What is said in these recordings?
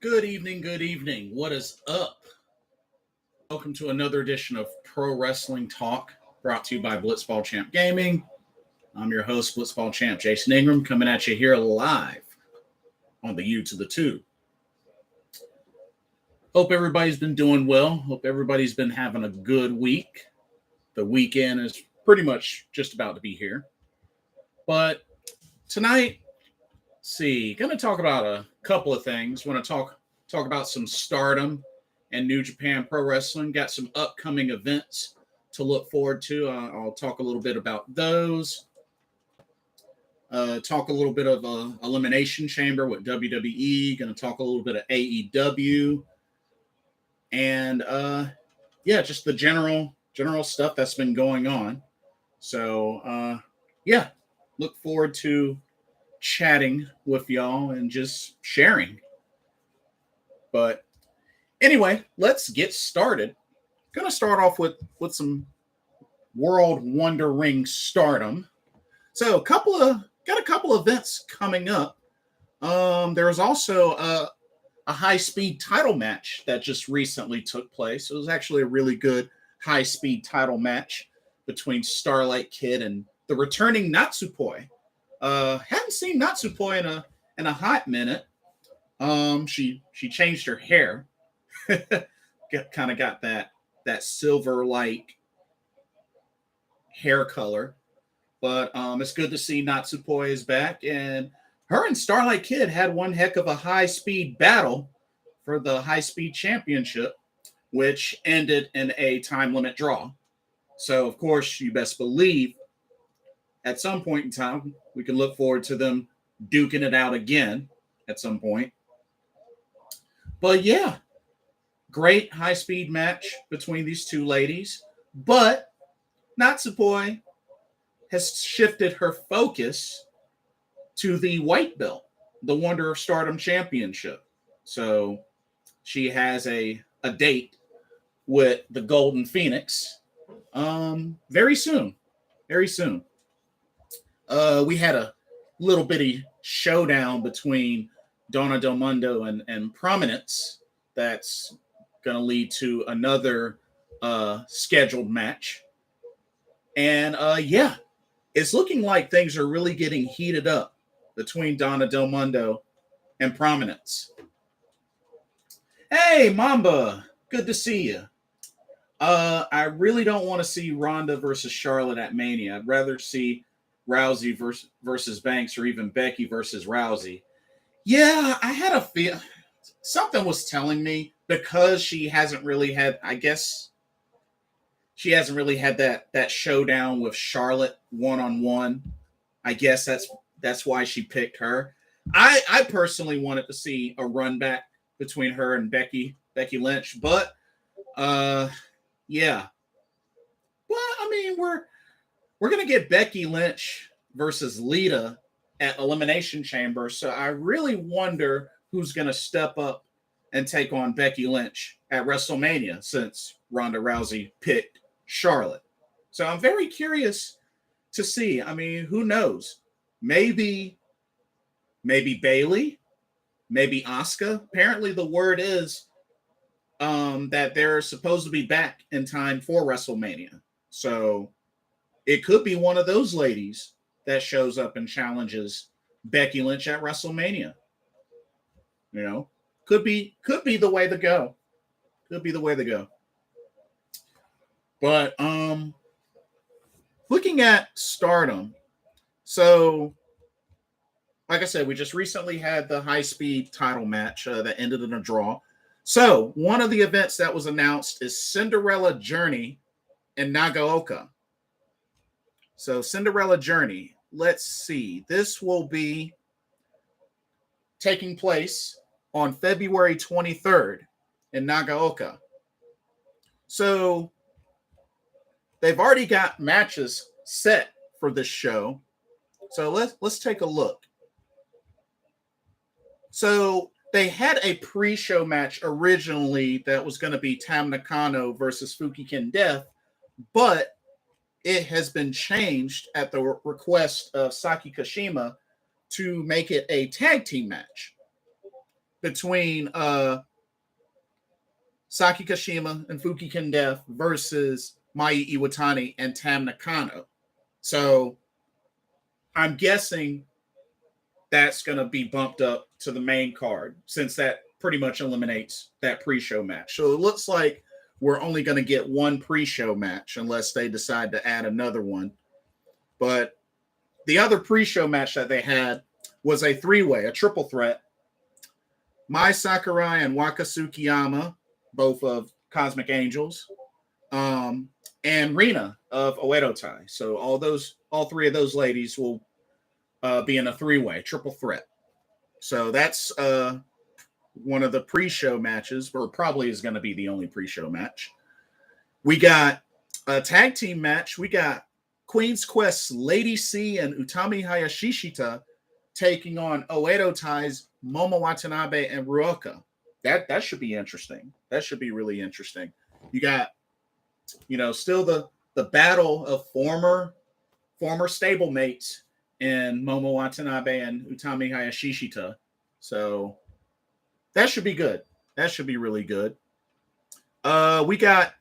Good evening, good evening. What is up? Welcome to another edition of Pro Wrestling Talk, brought to you by Blitzball Champ Gaming. I'm your host, Blitzball Champ Jason Ingram, coming at you here live on the U to the 2. Hope everybody's been doing well. Hope everybody's been having a good week. The weekend is pretty much just about to be here. But tonight, going to talk about a couple of things. Want to talk about some Stardom and New Japan Pro Wrestling. Got some upcoming events to look forward to. I'll talk a little bit about those. Talk a little bit of Elimination Chamber with WWE. Going to talk a little bit of AEW. And just the general stuff that's been going on. So, look forward to chatting with y'all and just sharing. But anyway, let's get started. Gonna start off with some World Wonder Ring Stardom. So got a couple events coming up. There's also a high-speed title match that just recently took place. It was actually a really good high-speed title match between Starlight Kid and the returning Natsupoi. Haven't seen Natsupoi in a hot minute. She changed her hair. Kind of got that silver-like hair color. But it's good to see Natsupoi is back. And her and Starlight Kid had one heck of a high-speed battle for the high-speed championship, which ended in a time limit draw. So, of course, you best believe at some point in time, we can look forward to them duking it out again at some point. But yeah, great high-speed match between these two ladies. But Natsupoi has shifted her focus to the white belt, the Wonder of Stardom Championship. So she has a date with the Golden Phoenix very soon. Very soon. We had a little bitty showdown between Donna Del Mundo and Prominence that's going to lead to another scheduled match. And it's looking like things are really getting heated up between Donna Del Mundo and Prominence. Hey, Mamba, good to see you. I really don't want to see Ronda versus Charlotte at Mania. I'd rather see Rousey versus Banks, or even Becky versus Rousey. Yeah, I had a feel. Something was telling me, because she hasn't really had, I guess, she hasn't really had that showdown with Charlotte one-on-one. I guess that's why she picked her. I personally wanted to see a run back between her and Becky Lynch, but yeah. Well, I mean, we're gonna get Becky Lynch versus Lena at Elimination Chamber, so I really wonder who's gonna step up and take on Becky Lynch at WrestleMania, since Ronda Rousey picked Charlotte. So I'm very curious to see. I mean, who knows? Maybe Bayley, maybe Asuka. Apparently, the word is that they're supposed to be back in time for WrestleMania. So it could be one of those ladies that shows up and challenges Becky Lynch at WrestleMania. You know, could be the way to go. Could be the way to go. But looking at Stardom, so like I said, we just recently had the high-speed title match that ended in a draw. So one of the events that was announced is Cinderella Journey in Nagaoka. So Cinderella Journey, let's see. This will be taking place on February 23rd in Nagaoka. So they've already got matches set for this show. So let's take a look. So they had a pre-show match originally that was going to be Tam Nakano versus Fukigen Death, but it has been changed at the request of Saki Kashima to make it a tag team match. between Saki Kashima and Fuki Kendef versus Mai Iwatani and Tam Nakano. So I'm guessing that's going to be bumped up to the main card since that pretty much eliminates that pre-show match. So it looks like we're only going to get one pre-show match unless they decide to add another one. But the other pre-show match that they had was a three-way, a triple threat. Mai Sakurai and Waka Tsukiyama, both of Cosmic Angels, and Rina of Oedo Tai. So all three of those ladies will be in a three-way, triple threat. So that's one of the pre-show matches, or probably is going to be the only pre-show match. We got a tag team match. We got Queen's Quest's Lady C and Utami Hayashishita taking on Oedo Tai's Momo Watanabe and Ruoka. That should be interesting. That should be really interesting. You got, still the battle of former stablemates in Momo Watanabe and Utami Hayashishita. So that should be good. That should be really good. We got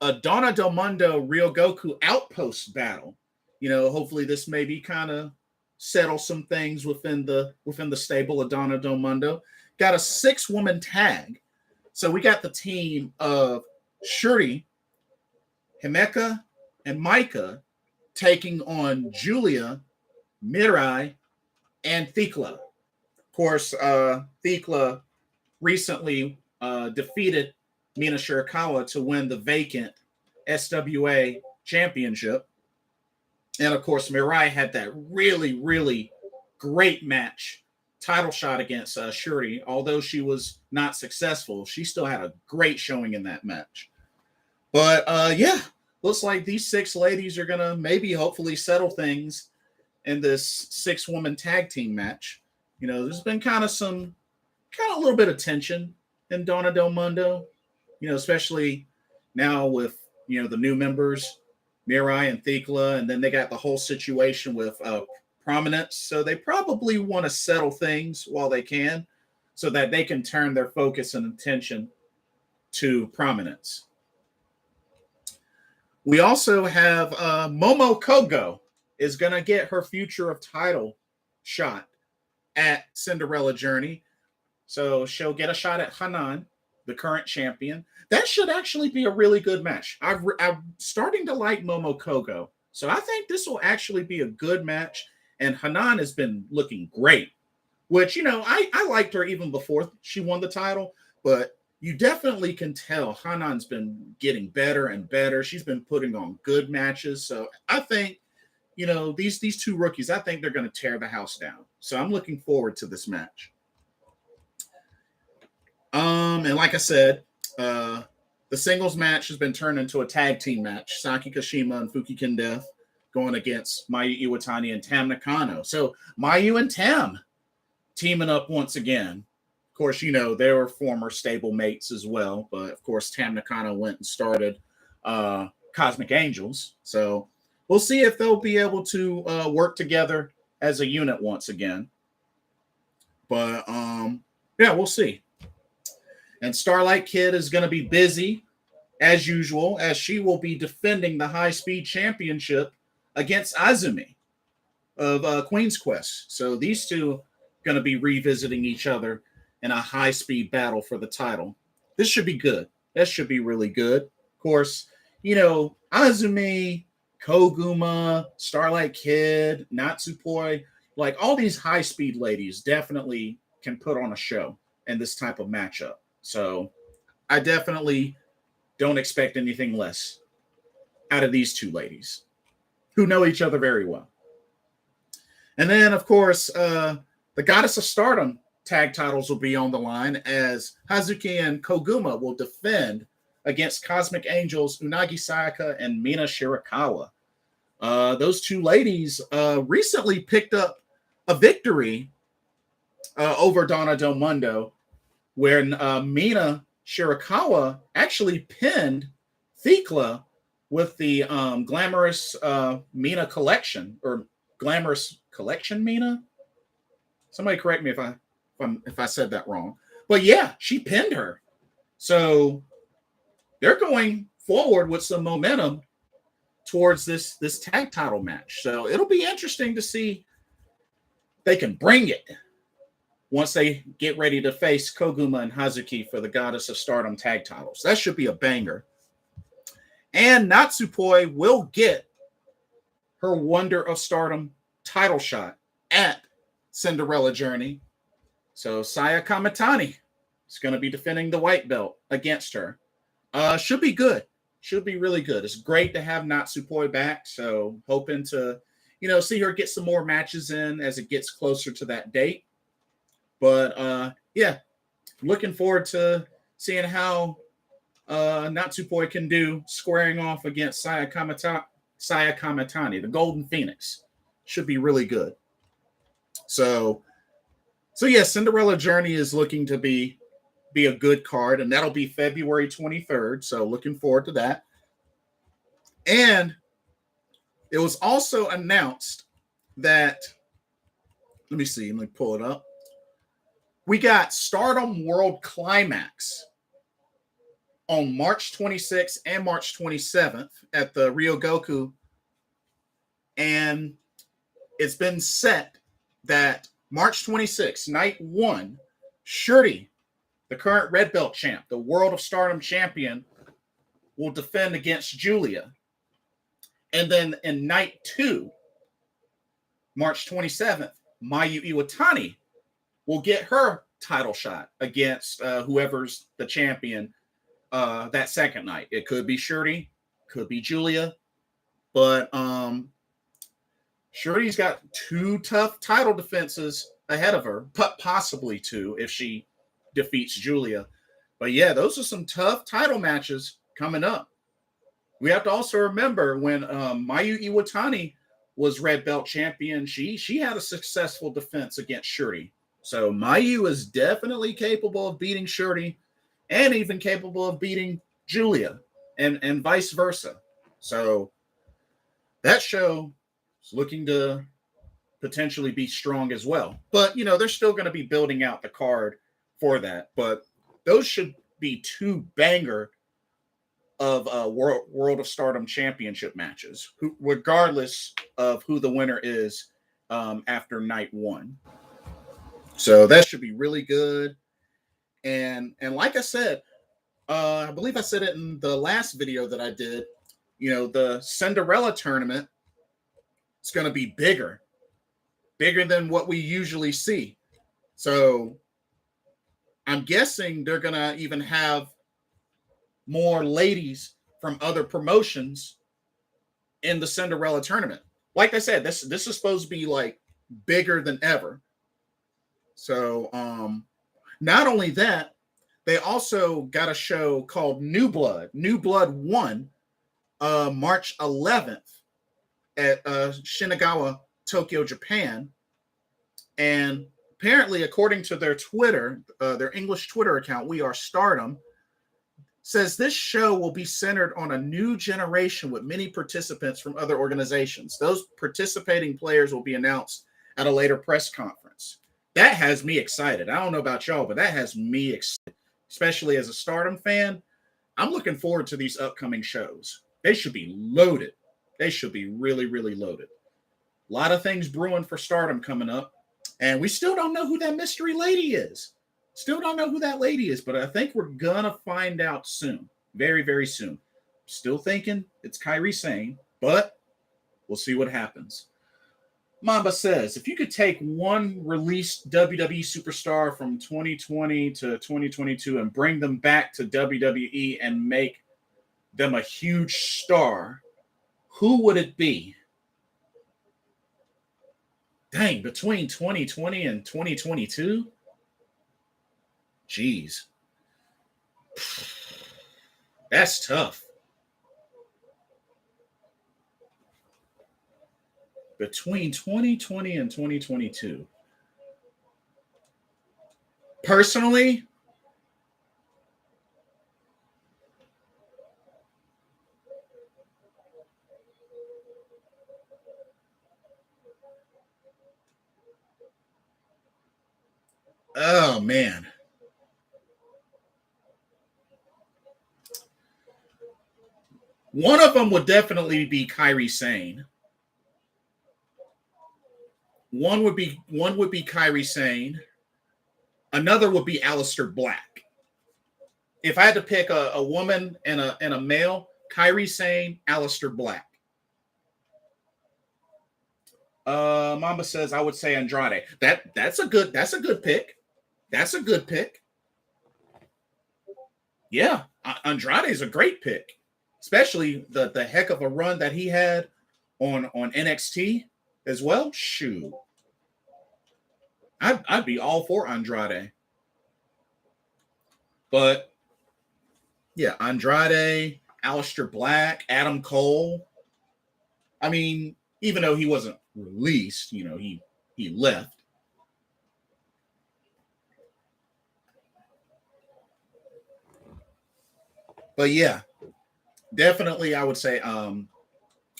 a Donna Del Mundo Ryogoku Outpost battle. Hopefully this maybe kind of settle some things within the stable of Donna Del Mundo. Got a 6-woman tag. So we got the team of Shuri, Himeka, and Maika taking on Julia, Mirai, and Thekla. Of course, Thekla recently defeated Mina Shirakawa to win the vacant SWA championship. And of course, Mirai had that really, really great match, title shot against Shuri. Although she was not successful, she still had a great showing in that match. But looks like these 6 ladies are going to maybe hopefully settle things in this 6-woman tag team match. There's been kind of a little bit of tension in Donna Del Mundo, especially now with, the new members, Mirai and Thekla, and then they got the whole situation with Prominence. So they probably want to settle things while they can so that they can turn their focus and attention to Prominence. We also have Momo Kogo is going to get her future of title shot at Cinderella Journey. So she'll get a shot at Hanan, the current champion. That should actually be a really good match. I'm starting to like Momo Kogo. So I think this will actually be a good match. And Hanan has been looking great, which, I liked her even before she won the title. But you definitely can tell Hanan's been getting better and better. She's been putting on good matches. So I think, these 2 rookies, I think they're going to tear the house down. So I'm looking forward to this match. And like I said, the singles match has been turned into a tag team match. Saki Kashima and Fuki Kendef going against Mayu Iwatani and Tam Nakano. So Mayu and Tam teaming up once again. Of course, they were former stable mates as well. But of course, Tam Nakano went and started Cosmic Angels. So we'll see if they'll be able to work together as a unit once again. But we'll see. And Starlight Kid is going to be busy, as usual, as she will be defending the High Speed Championship against Azumi of Queen's Quest. So these two are going to be revisiting each other in a high-speed battle for the title. This should be good. That should be really good. Of course, Azumi, Koguma, Starlight Kid, Natsupoi, like all these high-speed ladies definitely can put on a show in this type of matchup. So I definitely don't expect anything less out of these 2 ladies who know each other very well. And then, of course, the Goddess of Stardom tag titles will be on the line as Hazuki and Koguma will defend against Cosmic Angels, Unagi Sayaka, and Mina Shirakawa. Those 2 ladies recently picked up a victory over Donna Del Mundo, where Mina Shirakawa actually pinned Thekla with the Glamorous Mina collection, or Glamorous Collection Mina. Somebody correct me if if I said that wrong. But yeah, she pinned her. So they're going forward with some momentum towards this tag title match. So it'll be interesting to see if they can bring it once they get ready to face Koguma and Hazuki for the Goddess of Stardom tag titles. That should be a banger. And Natsupoi will get her Wonder of Stardom title shot at Cinderella Journey. So Saya Kamitani is going to be defending the white belt against her. Should be good. Should be really good. It's great to have Natsupoi back. So hoping to, see her get some more matches in as it gets closer to that date. But yeah, looking forward to seeing how Natsupoi can do squaring off against Saya Kamitani, the Golden Phoenix. Should be really good. So yeah, Cinderella Journey is looking to be a good card, and that'll be February 23rd. So looking forward to that. And it was also announced that, let me pull it up. We got Stardom World Climax on March 26th and March 27th at the Ryogoku. And it's been set that March 26th, night 1, Shuri, the current red belt champ, the World of Stardom champion, will defend against Julia. And then in night 2, March 27th, Mayu Iwatani will get her title shot against whoever's the champion that second night. It could be Shuri, could be Julia, but Shuri's got 2 tough title defenses ahead of her, but possibly 2 if she defeats Julia. But yeah, those are some tough title matches coming up. We have to also remember when Mayu Iwatani was red belt champion, she had a successful defense against Shuri. So Mayu is definitely capable of beating Shuri and even capable of beating Julia and vice versa. So that show is looking to potentially be strong as well. But, they're still going to be building out the card for that. But those should be 2 banger of World of Stardom championship matches, regardless of who the winner is after night 1. So that should be really good. And like I said, I believe I said it in the last video that I did, the Cinderella tournament is going to be bigger than what we usually see. So I'm guessing they're going to even have more ladies from other promotions in the Cinderella tournament. Like I said, this is supposed to be like bigger than ever. So not only that, they also got a show called New Blood 1, March 11th at Shinagawa, Tokyo, Japan. And apparently, according to their Twitter, their English Twitter account, We Are Stardom, says this show will be centered on a new generation with many participants from other organizations. Those participating players will be announced at a later press conference. That has me excited. I don't know about y'all, but that has me excited, especially as a Stardom fan. I'm looking forward to these upcoming shows. They should be loaded. They should be really, really loaded. A lot of things brewing for Stardom coming up. And we still don't know who that mystery lady is. Still don't know who that lady is, but I think we're going to find out soon. Very, very soon. Still thinking it's Kairi Sane, but we'll see what happens. Mamba says, if you could take one released WWE superstar from 2020 to 2022 and bring them back to WWE and make them a huge star, who would it be? Dang, between 2020 and 2022? Jeez. That's tough. Between 2020 and 2022. Personally, Oh man. One of them would definitely be Kairi Sane. One would be Kairi Sane. Another would be Aleister Black. If I had to pick a woman and a male, Kairi Sane, Aleister Black. Mama says I would say Andrade. That's a good pick. That's a good pick. Yeah, Andrade is a great pick, especially the heck of a run that he had on NXT as well. Shoot, I'd be all for Andrade. But yeah, Andrade, Aleister Black, Adam Cole. I mean, even though he wasn't released, he left. But yeah, definitely I would say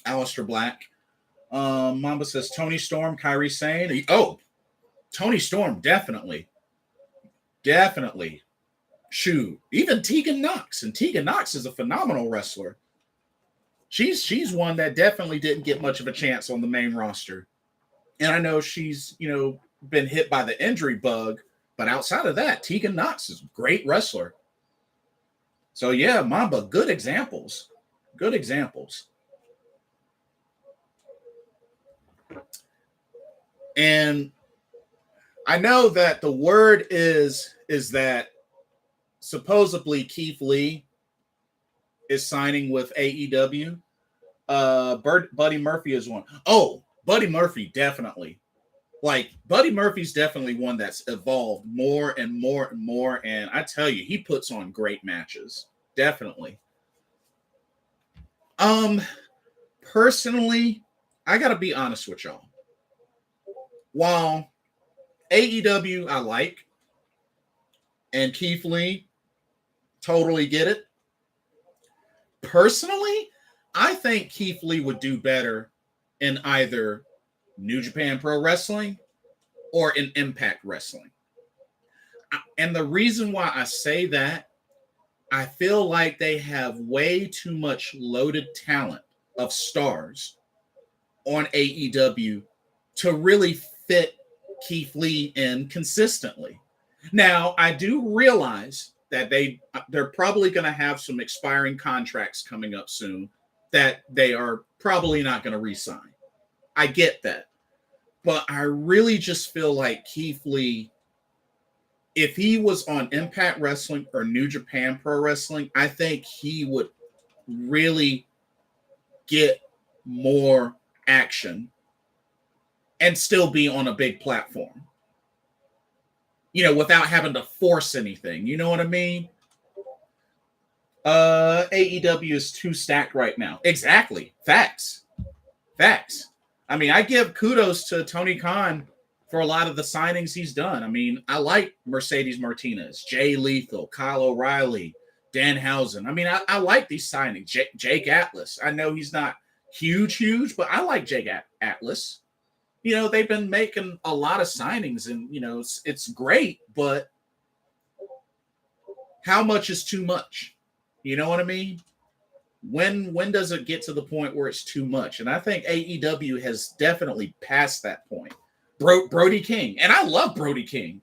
Aleister Black. Mamba says Tony Storm, Kairi Sane. Oh, Tony Storm, definitely. Definitely. Shoot. Even Tegan Nox. And Tegan Nox is a phenomenal wrestler. She's one that definitely didn't get much of a chance on the main roster. And I know she's, been hit by the injury bug, but outside of that, Tegan Nox is a great wrestler. So yeah, Mamba, good examples. Good examples. And I know that the word is that supposedly Keith Lee is signing with AEW. Buddy Murphy is one. Oh, Buddy Murphy, definitely. Like, Buddy Murphy's definitely one that's evolved more and more and more. And I tell you, he puts on great matches. Definitely. Personally, I gotta be honest with y'all. While AEW I like, and Keith Lee, totally get it. Personally, I think Keith Lee would do better in either New Japan Pro Wrestling or in Impact Wrestling. And the reason why I say that, I feel like they have way too much loaded talent of stars on AEW to really fit Keith Lee in consistently. Now, I do realize that they're probably going to have some expiring contracts coming up soon that they are probably not going to re-sign. I get that. But I really just feel like Keith Lee, if he was on Impact Wrestling or New Japan Pro Wrestling, I think he would really get more action and still be on a big platform. Without having to force anything. You know what I mean? AEW is too stacked right now. Exactly. Facts. I mean, I give kudos to Tony Khan for a lot of the signings he's done. I mean, I like Mercedes Martinez, Jay Lethal, Kyle O'Reilly, Danhausen. I mean, I like these signings. Jake Atlas. I know he's not huge, but I like Jake Atlas. They've been making a lot of signings and, it's great, but how much is too much? You know what I mean? When does it get to the point where it's too much? And I think AEW has definitely passed that point. Brody King. And I love Brody King.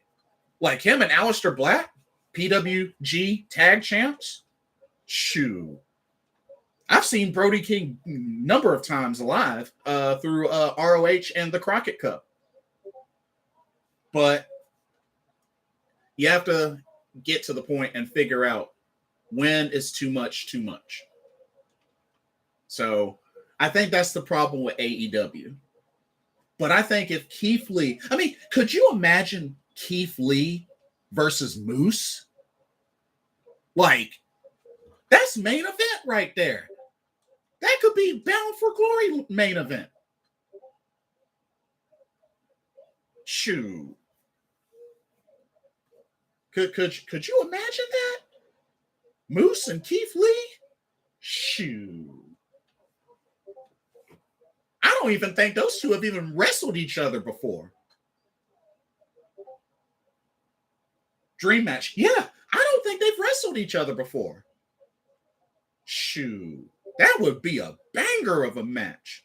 Like him and Aleister Black, PWG tag champs. Shoo. I've seen Brody King a number of times live through ROH and the Crockett Cup. But you have to get to the point and figure out when is too much. So I think that's the problem with AEW. But I think if Keith Lee, I mean, could you imagine Keith Lee versus Moose? Like, that's main event right there. That could be Bound for Glory main event. Shoot. Could you imagine that? Moose and Keith Lee? Shoot. I don't even think those two have even wrestled each other before. Dream match. Yeah, I don't think they've wrestled each other before. Shoot, that would be a banger of a match.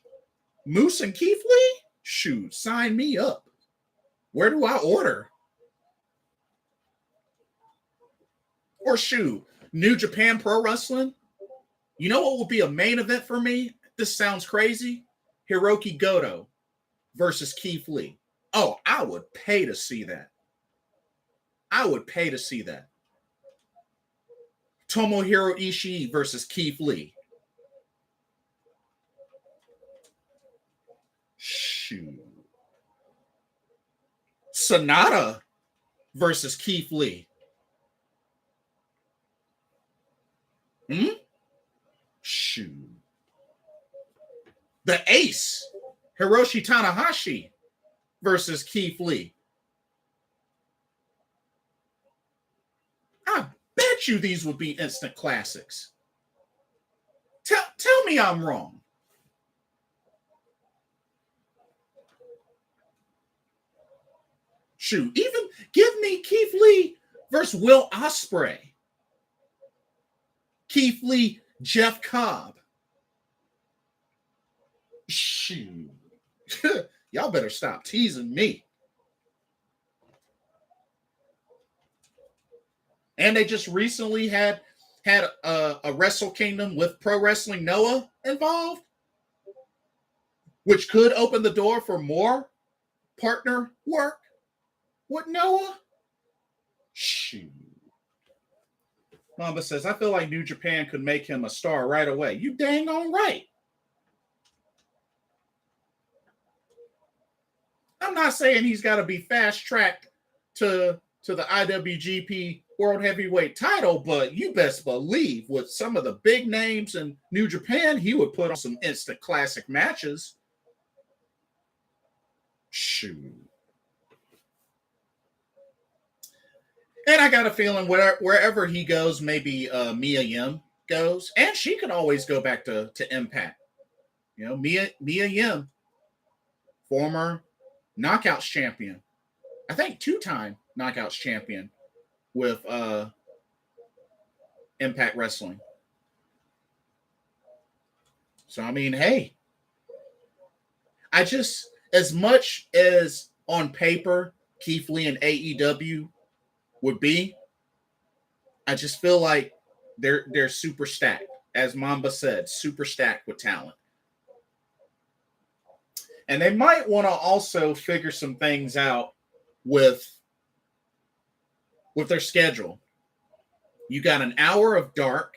Moose and Keith Lee? Shoot, sign me up. Where do I order? Or shoot, New Japan Pro Wrestling? You know what would be a main event for me? This sounds crazy. Hiroki Goto versus Keith Lee. Oh, I would pay to see that. I would pay to see that. Tomohiro Ishii versus Keith Lee. Shoot. Sonata versus Keith Lee. Shoot. The Ace, Hiroshi Tanahashi versus Keith Lee. I bet you these would be instant classics. Tell me I'm wrong. Shoot, even give me Keith Lee versus Will Ospreay. Keith Lee, Jeff Cobb. Shoot. Y'all better stop teasing me. And they just recently had a Wrestle Kingdom with Pro Wrestling Noah involved, which could open the door for more partner work with Noah. Shoot. Mamba says, I feel like New Japan could make him a star right away. You dang on right. I'm not saying he's got to be fast-tracked to the IWGP World Heavyweight title, but you best believe with some of the big names in New Japan, he would put on some instant classic matches. Shoot. And I got a feeling wherever he goes, maybe Mia Yim goes, and she could always go back to Impact. You know, Mia Yim, former Knockouts champion. I think 2-time Knockouts champion with Impact Wrestling. So, I mean, hey, I just, as much as on paper, Keith Lee and AEW would be, I just feel like they're super stacked. As Mamba said, super stacked with talent. And they might want to also figure some things out with their schedule. You got an hour of dark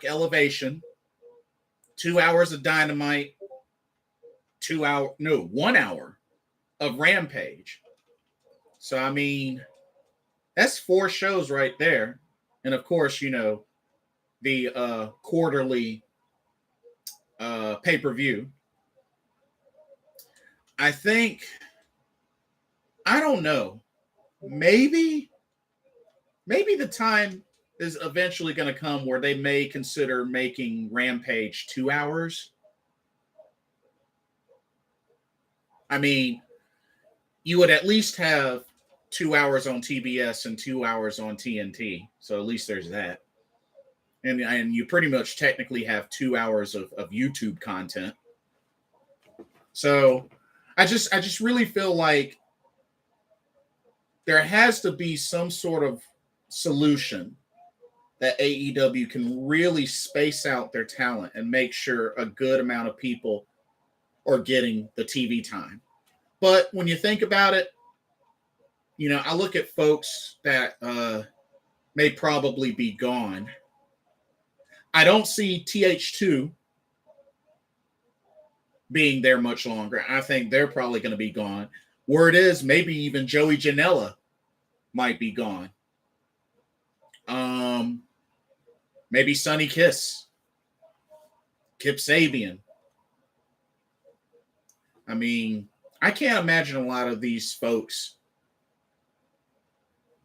elevation, 2 hours of Dynamite, 1 hour of Rampage. So, I mean, that's 4 shows right there. And, of course, you know, the quarterly pay-per-view. I think, I don't know, maybe the time is eventually going to come where they may consider making Rampage 2 hours. I mean, you would at least have 2 hours on TBS and 2 hours on TNT. So at least there's that. And you pretty much technically have 2 hours of YouTube content. So I just really feel like there has to be some sort of solution that AEW can really space out their talent and make sure a good amount of people are getting the TV time. But when you think about it, you know, I look at folks that may probably be gone. I don't see TH2 being there much longer. I think they're probably going to be gone. Word is maybe even Joey Janela might be gone. Maybe Sonny Kiss, Kip Sabian. I mean, I can't imagine a lot of these folks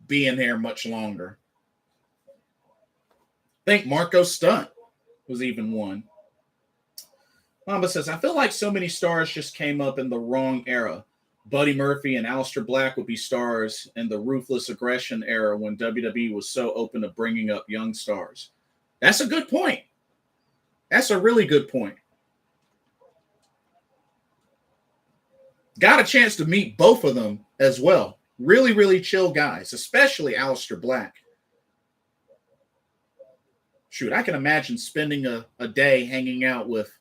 being there much longer. I think Marco Stunt was even one. Mamba says, I feel like so many stars just came up in the wrong era. Buddy Murphy and Aleister Black would be stars in the ruthless aggression era when WWE was so open to bringing up young stars. That's a good point. That's a really good point. Got a chance to meet both of them as well. Really, really chill guys, especially Aleister Black. Shoot, I can imagine spending a day hanging out with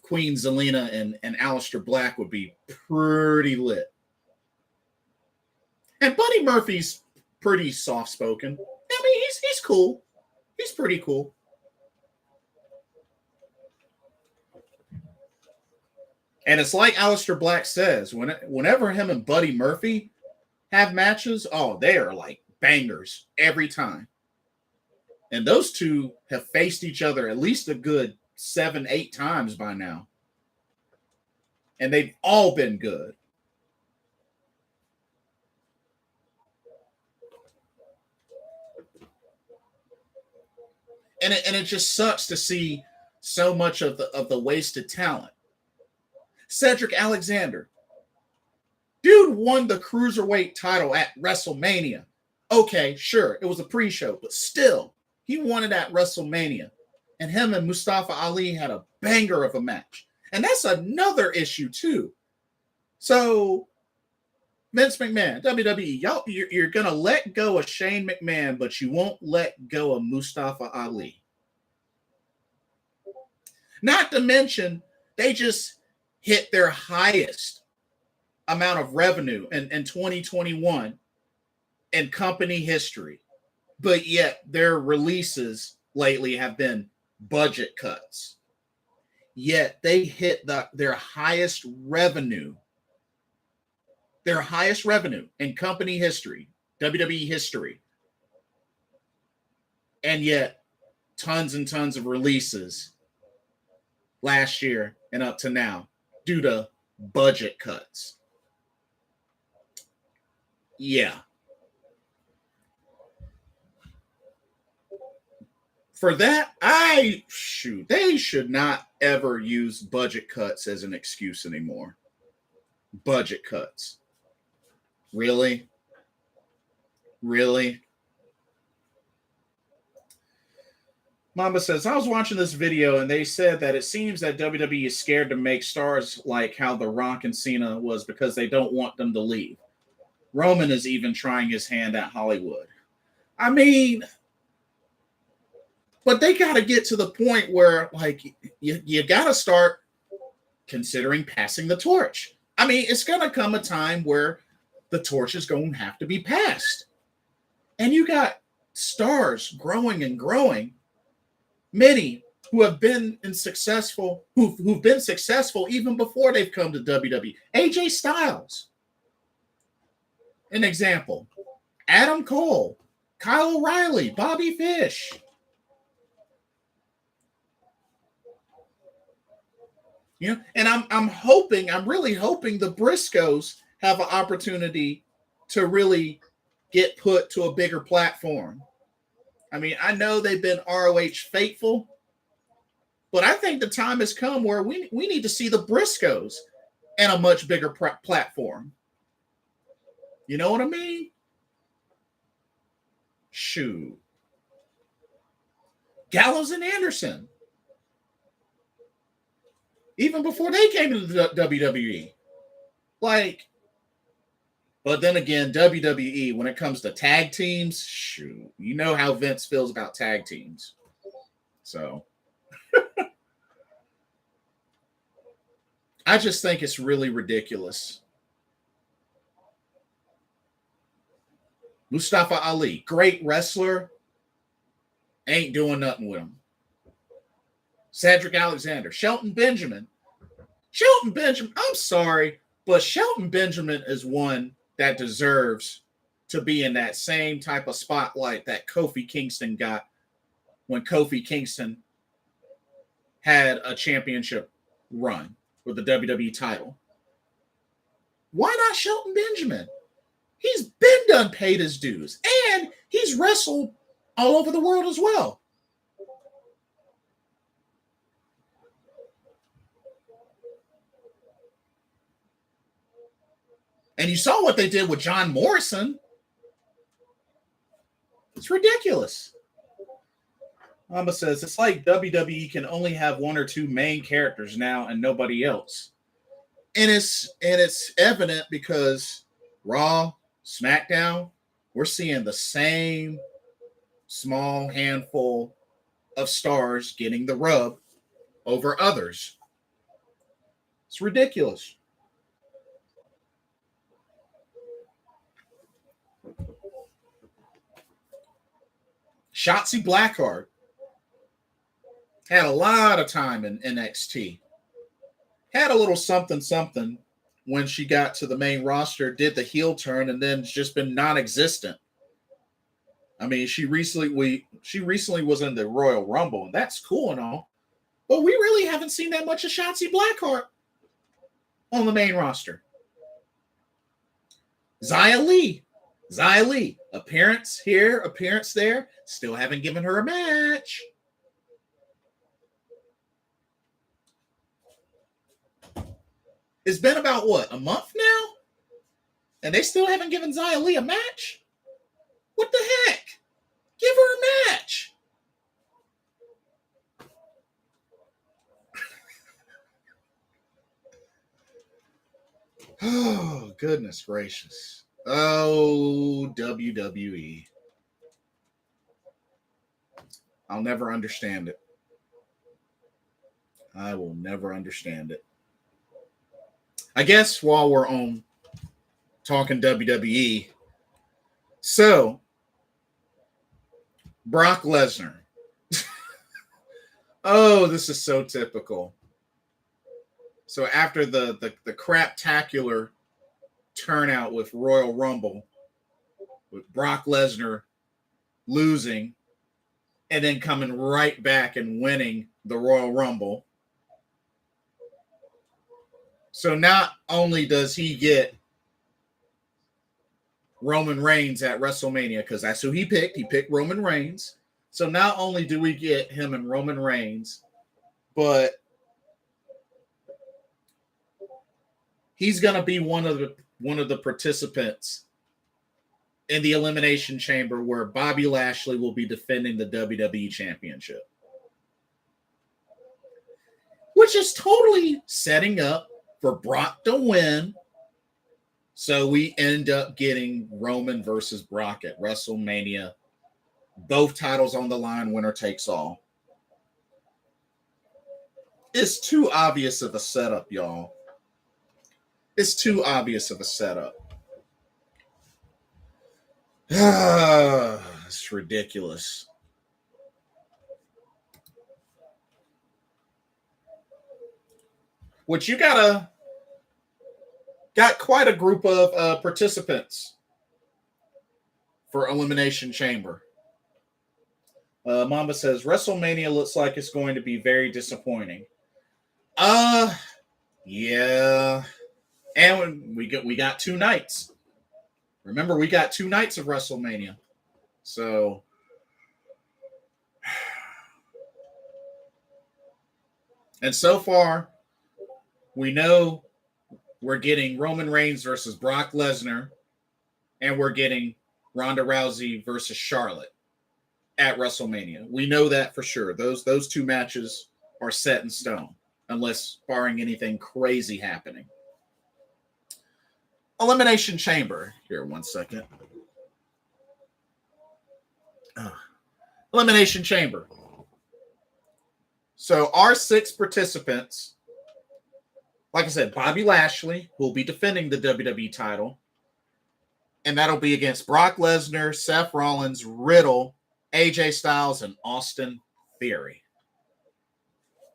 Queen Zelina and Aleister Black would be pretty lit. And Buddy Murphy's pretty soft-spoken. I mean, he's cool. He's pretty cool. And it's like Aleister Black says, whenever him and Buddy Murphy have matches, oh, they are like bangers every time. And those two have faced each other at least a good 7-8 times by now. And they've all been good. And it just sucks to see so much of the wasted talent. Cedric Alexander. Dude won the Cruiserweight title at WrestleMania. Okay, sure, it was a pre-show, but still, he won it at WrestleMania. And him and Mustafa Ali had a banger of a match. And that's another issue, too. So, Vince McMahon, WWE, you're going to let go of Shane McMahon, but you won't let go of Mustafa Ali. Not to mention, they just hit their highest amount of revenue in 2021 in company history. But yet their releases lately have been budget cuts. Yet they hit their highest revenue in company history, WWE history. And yet tons and tons of releases last year and up to now due to budget cuts. Yeah. For that, they should not ever use budget cuts as an excuse anymore. Budget cuts. Really? Really? Mamba says, I was watching this video and they said that it seems that WWE is scared to make stars like how The Rock and Cena was because they don't want them to leave. Roman is even trying his hand at Hollywood. I mean, but they got to get to the point where, like, you got to start considering passing the torch. I mean, it's going to come a time where the torch is going to have to be passed. And you got stars growing and growing. Many who have been successful, who've been successful even before they've come to WWE. AJ Styles, an example. Adam Cole, Kyle O'Reilly, Bobby Fish. You know, and I'm really hoping the Briscoes have an opportunity to really get put to a bigger platform. I mean, I know they've been ROH faithful, but I think the time has come where we need to see the Briscoes in a much bigger platform. You know what I mean? Shoot. Gallows and Anderson. Even before they came into the WWE. Like, but then again, WWE, when it comes to tag teams, shoot, you know how Vince feels about tag teams. So, I just think it's really ridiculous. Mustafa Ali, great wrestler, ain't doing nothing with him. Cedric Alexander, Shelton Benjamin, I'm sorry, but Shelton Benjamin is one that deserves to be in that same type of spotlight that Kofi Kingston got when Kofi Kingston had a championship run with the WWE title. Why not Shelton Benjamin? He's been done paid his dues, and he's wrestled all over the world as well. And you saw what they did with John Morrison. It's ridiculous. Mamba says, it's like WWE can only have one or two main characters now and nobody else. And it's evident because Raw, SmackDown, we're seeing the same small handful of stars getting the rub over others. It's ridiculous. Shotzi Blackheart had a lot of time in NXT. Had a little something when she got to the main roster, did the heel turn, and then just been non-existent. I mean, she recently was in the Royal Rumble, and that's cool and all, but we really haven't seen that much of Shotzi Blackheart on the main roster. Xia Li, appearance here, appearance there, still haven't given her a match. It's been about, what, a month now? And they still haven't given Xia Li a match? What the heck? Give her a match. Oh, goodness gracious. Oh, WWE. I'll never understand it. I will never understand it. I guess while we're on talking WWE, so Brock Lesnar. Oh, this is so typical. So after the craptacular turnout with Royal Rumble, with Brock Lesnar losing and then coming right back and winning the Royal Rumble. So not only does he get Roman Reigns at WrestleMania, because that's who he picked Roman Reigns. So not only do we get him and Roman Reigns, but he's going to be one of the participants in the Elimination Chamber where Bobby Lashley will be defending the WWE Championship, which is totally setting up for Brock to win. So we end up getting Roman versus Brock at WrestleMania. Both titles on the line, winner takes all. It's too obvious of a setup, y'all. It's too obvious of a setup. It's ridiculous. Which you got quite a group of participants for Elimination Chamber. Mamba says WrestleMania looks like it's going to be very disappointing. Yeah. And we got 2 nights. Remember, we got 2 nights of WrestleMania. So and so far, we know we're getting Roman Reigns versus Brock Lesnar, and we're getting Ronda Rousey versus Charlotte at WrestleMania. We know that for sure. Those 2 matches are set in stone, unless barring anything crazy happening. Elimination Chamber. Here, one second. Elimination Chamber. So our 6 participants, like I said, Bobby Lashley will be defending the WWE title. And that'll be against Brock Lesnar, Seth Rollins, Riddle, AJ Styles, and Austin Theory.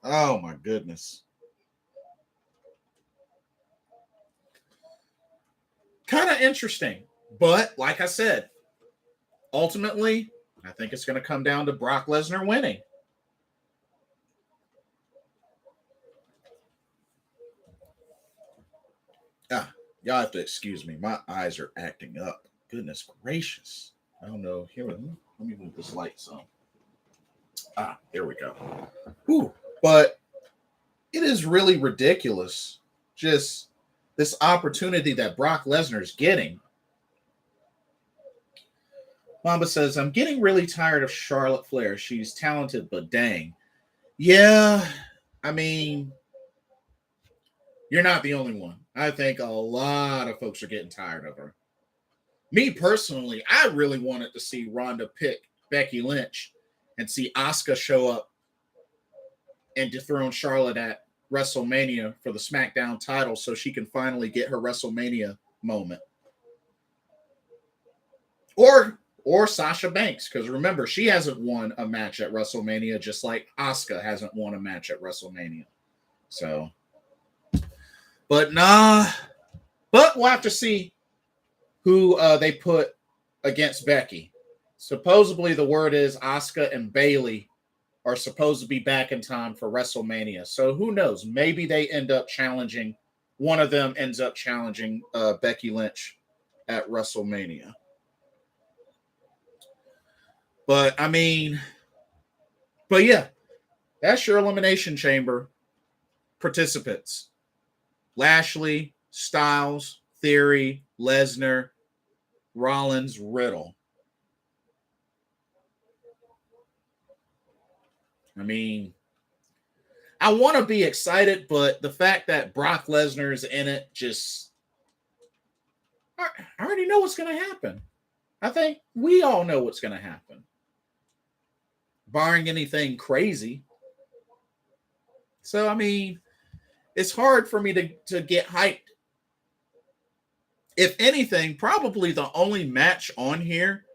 Oh, my goodness. Kind of interesting. But, like I said, ultimately, I think it's going to come down to Brock Lesnar winning. Y'all have to excuse me. My eyes are acting up. Goodness gracious. I don't know. Here, let me move this light some. There we go. But it is really ridiculous. Just this opportunity that Brock Lesnar is getting. Mamba says, I'm getting really tired of Charlotte Flair. She's talented, but dang. Yeah, I mean, you're not the only one. I think a lot of folks are getting tired of her. Me personally, I really wanted to see Ronda pick Becky Lynch and see Asuka show up and dethrone Charlotte at WrestleMania for the SmackDown title so she can finally get her WrestleMania moment. Or Sasha Banks, because remember, she hasn't won a match at WrestleMania, just like Asuka hasn't won a match at WrestleMania. So, but we'll have to see who they put against Becky. Supposedly, the word is Asuka and Bayley are supposed to be back in time for WrestleMania. So who knows? Maybe they end up challenging. One of them ends up challenging Becky Lynch at WrestleMania. But yeah, that's your Elimination Chamber participants. Lashley, Styles, Theory, Lesnar, Rollins, Riddle. I want to be excited, but the fact that Brock Lesnar is in it I already know what's going to happen. I think we all know what's going to happen. Barring anything crazy. So, it's hard for me to get hyped. If anything, probably the only match on here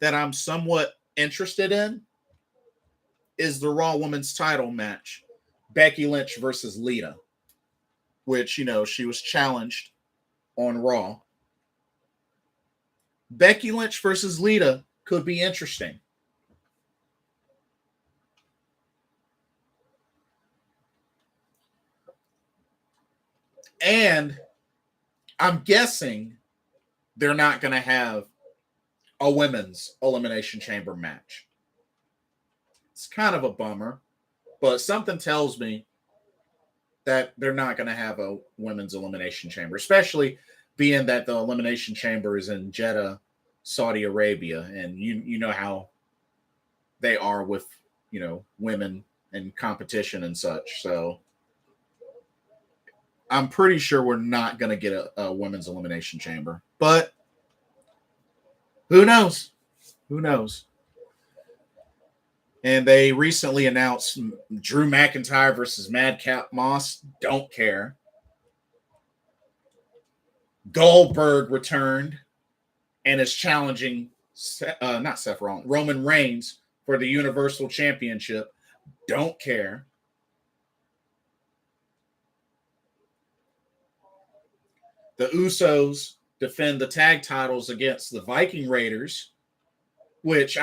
that I'm somewhat interested in is the Raw Women's title match. Becky Lynch versus Lena. Which, she was challenged on Raw. Becky Lynch versus Lena could be interesting. And I'm guessing they're not going to have a women's Elimination Chamber match. It's kind of a bummer, but something tells me that they're not going to have a women's Elimination Chamber, especially being that the Elimination Chamber is in Jeddah, Saudi Arabia, and you know how they are with, women and competition and such. So I'm pretty sure we're not going to get a women's Elimination Chamber. But who knows? Who knows? And they recently announced Drew McIntyre versus Madcap Moss. Don't care. Goldberg returned and is challenging, not Seth Rollins, Roman Reigns for the Universal Championship. Don't care. The Usos defend the tag titles against the Viking Raiders, which,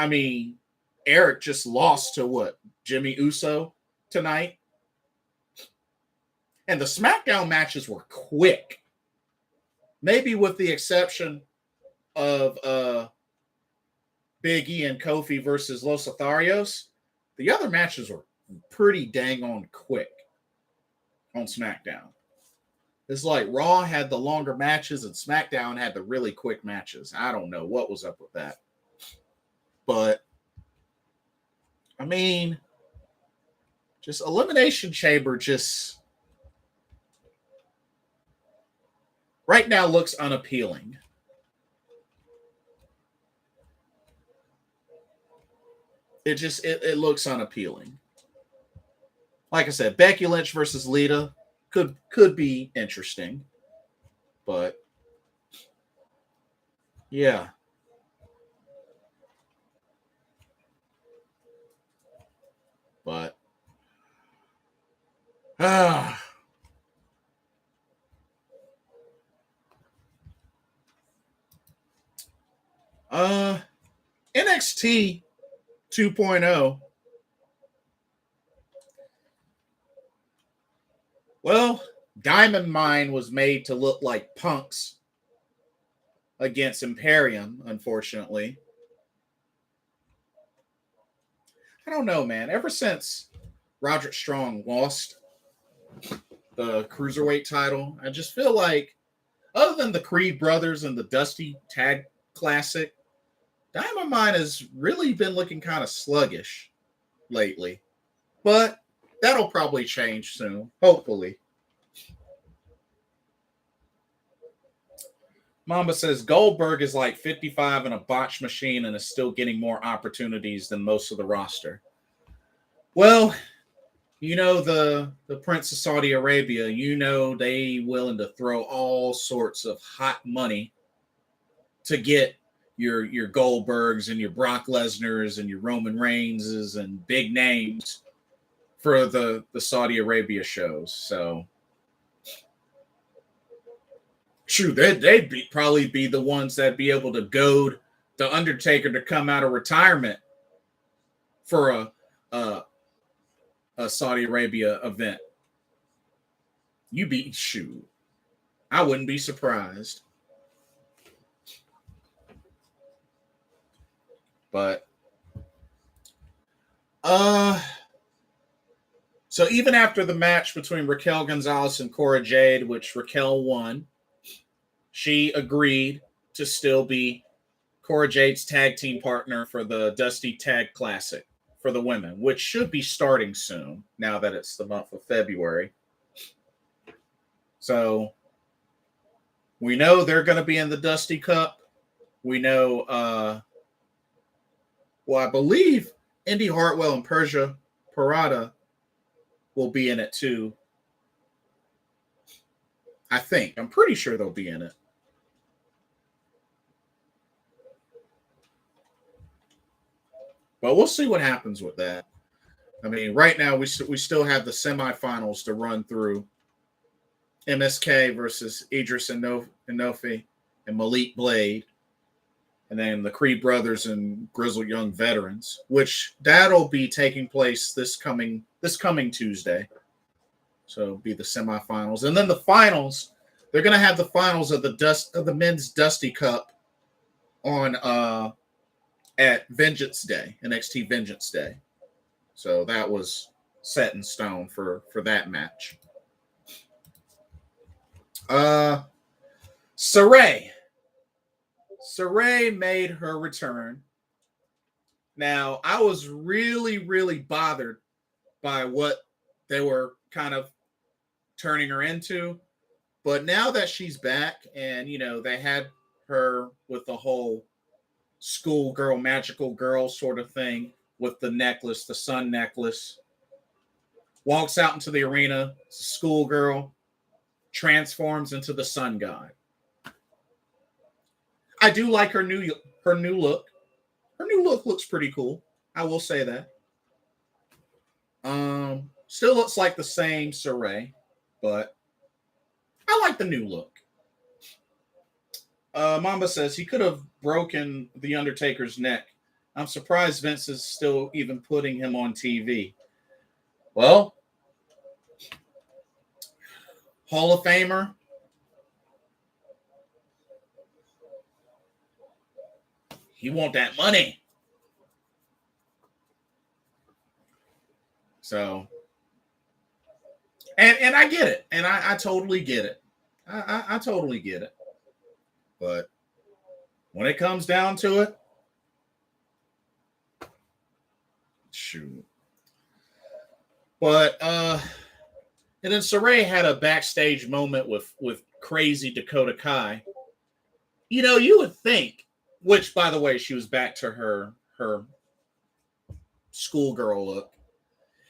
Eric just lost to what? Jimmy Uso tonight? And the SmackDown matches were quick. Maybe with the exception of Big E and Kofi versus Los Lotharios, the other matches were pretty dang on quick on SmackDown. It's like Raw had the longer matches and SmackDown had the really quick matches. I don't know what was up with that. But, just Elimination Chamber right now looks unappealing. It looks unappealing. Like I said, Becky Lynch versus Lita could be interesting, but yeah. But NXT 2.0. Well, Diamond Mine was made to look like punks against Imperium, unfortunately. I don't know, man. Ever since Roderick Strong lost the Cruiserweight title. I just feel like, other than the Creed brothers and the Dusty Tag Classic, Diamond Mine has really been looking kind of sluggish lately. But that'll probably change soon, hopefully. Mamba says Goldberg is like 55 in a botch machine and is still getting more opportunities than most of the roster. Well, you know the Prince of Saudi Arabia, you know they willing to throw all sorts of hot money to get your Goldbergs and your Brock Lesnars and your Roman Reigns and big names for the Saudi Arabia shows. So true, they'd probably be the ones that'd be able to goad the Undertaker to come out of retirement for a Saudi Arabia event. I wouldn't be surprised. But so even after the match between Raquel Gonzalez and Cora Jade, which Raquel won, she agreed to still be Cora Jade's tag team partner for the Dusty Tag Classic for the women, which should be starting soon now that it's the month of February. So we know they're going to be in the Dusty Cup. We know, I believe Indy Hartwell and Persia Parada will be in it too. I'm pretty sure they'll be in it. But we'll see what happens with that. I mean, right now we still have the semifinals to run through. MSK versus Idris Enofe and Malik Blade. And then the Creed brothers and Grizzled Young Veterans, which that'll be taking place this coming Tuesday. So it'll be the semifinals. And then the finals, they're going to have the finals of the men's Dusty Cup on at Vengeance Day, NXT Vengeance Day. So that was set in stone for that match. Saray made her return. Now, I was really, really bothered by what they were kind of turning her into. But now that she's back and, they had her with the whole schoolgirl, magical girl sort of thing with the necklace, the sun necklace, walks out into the arena, schoolgirl, transforms into the sun god. I do like her new look. Her new look looks pretty cool. I will say that. Still looks like the same Saray, but I like the new look. Mamba says he could have broken the Undertaker's neck. I'm surprised Vince is still even putting him on TV. Well, Hall of Famer. He want that money. So, and I get it. And I totally get it. I totally get it. But when it comes down to it, shoot. But and then Saray had a backstage moment with crazy Dakota Kai. You would think, which by the way, she was back to her schoolgirl look.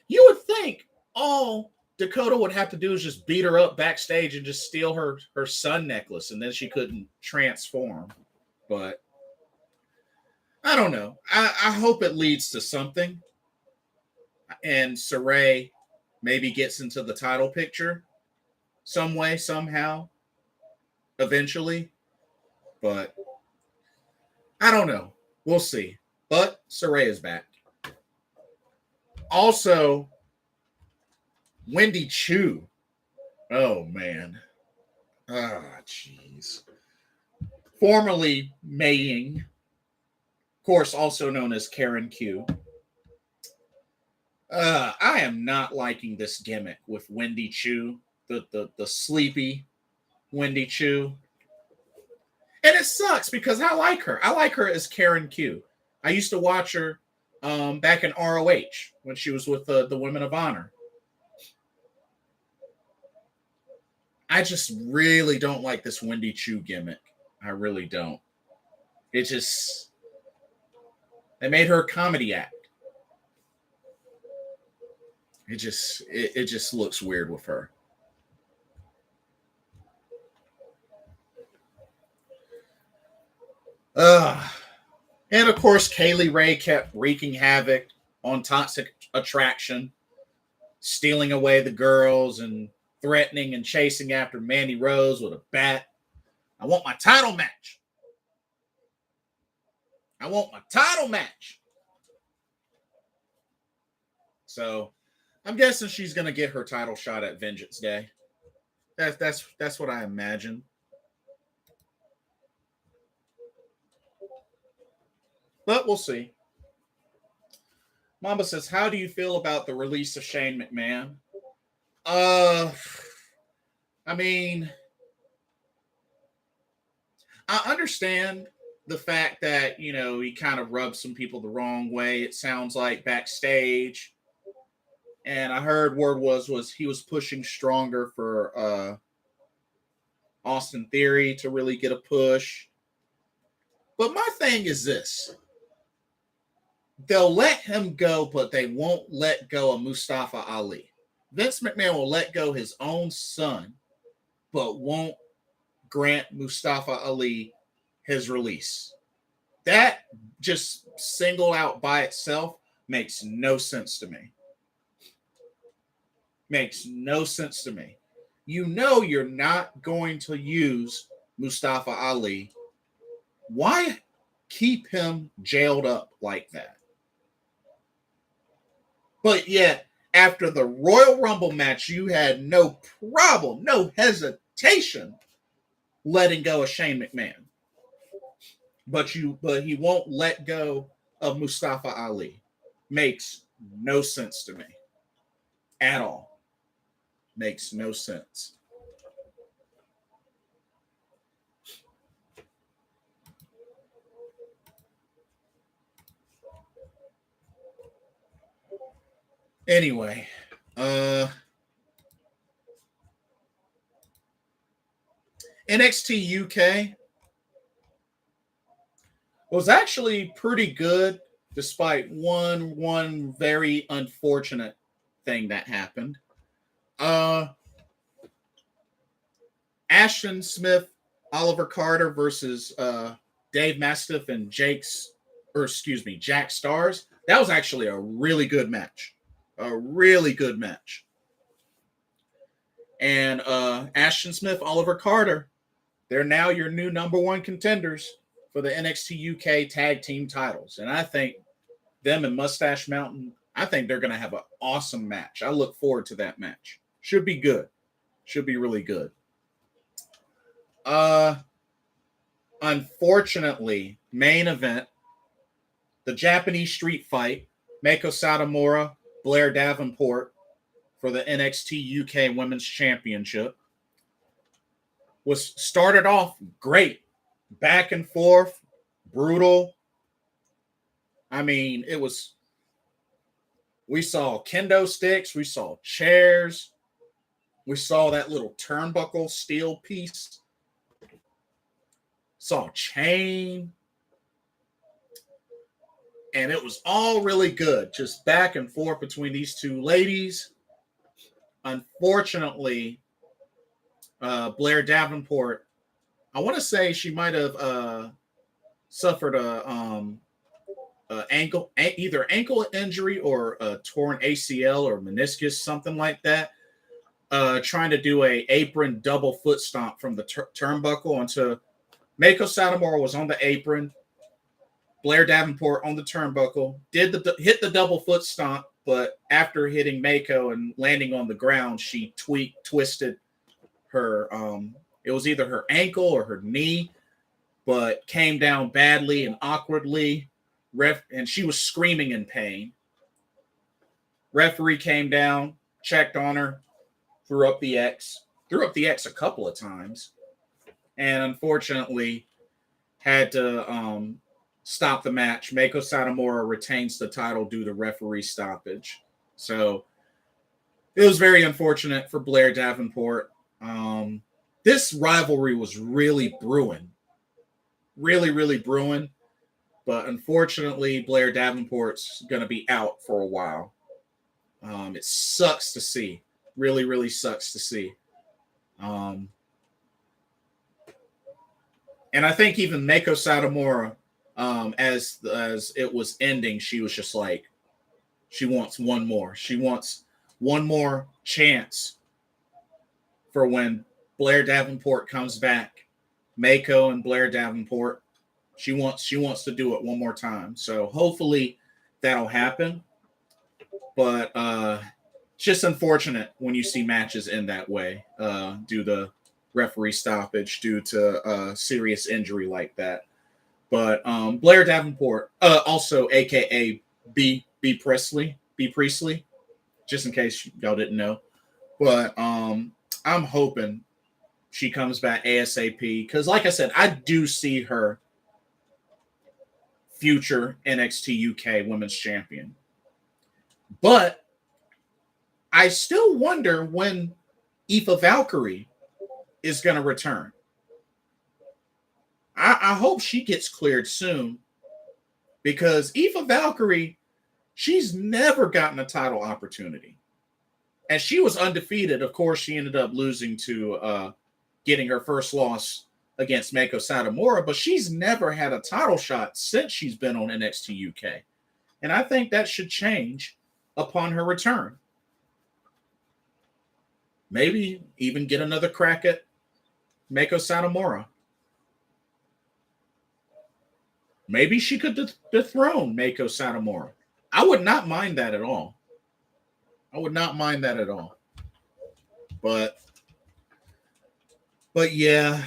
You would think all Dakota would have to do is just beat her up backstage and just steal her sun necklace, and then she couldn't transform. But I don't know. I hope it leads to something. And Saray maybe gets into the title picture some way, somehow, eventually. But I don't know. We'll see. But Saray is back. Also, Wendy Chu. Oh, man. Jeez. Formerly Mei Ying. Of course, also known as Karen Q. I am not liking this gimmick with Wendy Chu, the sleepy Wendy Chu. And it sucks because I like her. I like her as Karen Q. I used to watch her back in ROH when she was with the Women of Honor. I just really don't like this Wendy Chu gimmick. I really don't. It just... They made her a comedy act. It just looks weird with her. And of course, Kaylee Ray kept wreaking havoc on Toxic Attraction, stealing away the girls and threatening and chasing after Mandy Rose with a bat. I want my title match. I want my title match. So I'm guessing she's going to get her title shot at Vengeance Day. That's what I imagine. But we'll see. Mamba says, how do you feel about the release of Shane McMahon? I mean, I understand the fact that, you know, he kind of rubbed some people the wrong way. It sounds like backstage. And I heard word was he was pushing stronger for Austin Theory to really get a push. But my thing is this. They'll let him go, but they won't let go of Mustafa Ali. Vince McMahon will let go his own son, but won't grant Mustafa Ali his release. That just single out by itself makes no sense to me. Makes no sense to me. You know you're not going to use Mustafa Ali. Why keep him jailed up like that? But yet, after the Royal Rumble match, you had no problem, no hesitation letting go of Shane McMahon. But he won't let go of Mustafa Ali. Makes no sense to me. At all. Makes no sense. Anyway, NXT UK was actually pretty good, despite one very unfortunate thing that happened. Ashton Smith, Oliver Carter versus Dave Mastiff and Jack Stars. That was actually a really good match. A really good match. And Ashton Smith, Oliver Carter, they're now your new number one contenders for the NXT UK tag team titles. And I think them and Mustache Mountain, I think they're going to have an awesome match. I look forward to that match. Should be good. Should be really good. Unfortunately, main event, the Japanese street fight, Meiko Satomura, Blair Davenport for the NXT UK Women's Championship was started off great. Back and forth, brutal. I mean, we saw kendo sticks, we saw chairs, we saw that little turnbuckle steel piece, saw chain. And it was all really good, just back and forth between these two ladies. Unfortunately, Blair Davenport, I want to say she might have suffered either ankle injury or a torn ACL or meniscus, something like that. Trying to do a apron double foot stomp from the turnbuckle onto Meiko Satomura was on the apron. Blair Davenport on the turnbuckle, hit the double foot stomp, but after hitting Meiko and landing on the ground, she twisted her, it was either her ankle or her knee, but came down badly and awkwardly, and she was screaming in pain. Referee came down, checked on her threw up the X a couple of times, and unfortunately had to stop the match. Meiko Satomura retains the title due to referee stoppage. So it was very unfortunate for Blair Davenport. This rivalry was really brewing. Really, really brewing. But unfortunately, Blair Davenport's going to be out for a while. It sucks to see. Really, really sucks to see. And I think even Meiko Satomura, as it was ending, she was just like, she wants one more. She wants one more chance for when Blair Davenport comes back. Meiko and Blair Davenport. She wants to do it one more time. So hopefully that'll happen. But it's just unfortunate when you see matches end that way due to referee stoppage, due to serious injury like that. But Blair Davenport, also AKA B Priestley, just in case y'all didn't know. But I'm hoping she comes back ASAP because, like I said, I do see her future NXT UK Women's Champion. But I still wonder when Aoife Valkyrie is going to return. I hope she gets cleared soon because Aoife Valkyrie, she's never gotten a title opportunity. And she was undefeated. Of course, she ended up losing to getting her first loss against Meiko Satomura, but she's never had a title shot since she's been on NXT UK. And I think that should change upon her return. Maybe even get another crack at Meiko Satomura. Maybe she could dethrone Meiko Satomura. I would not mind that at all. But yeah,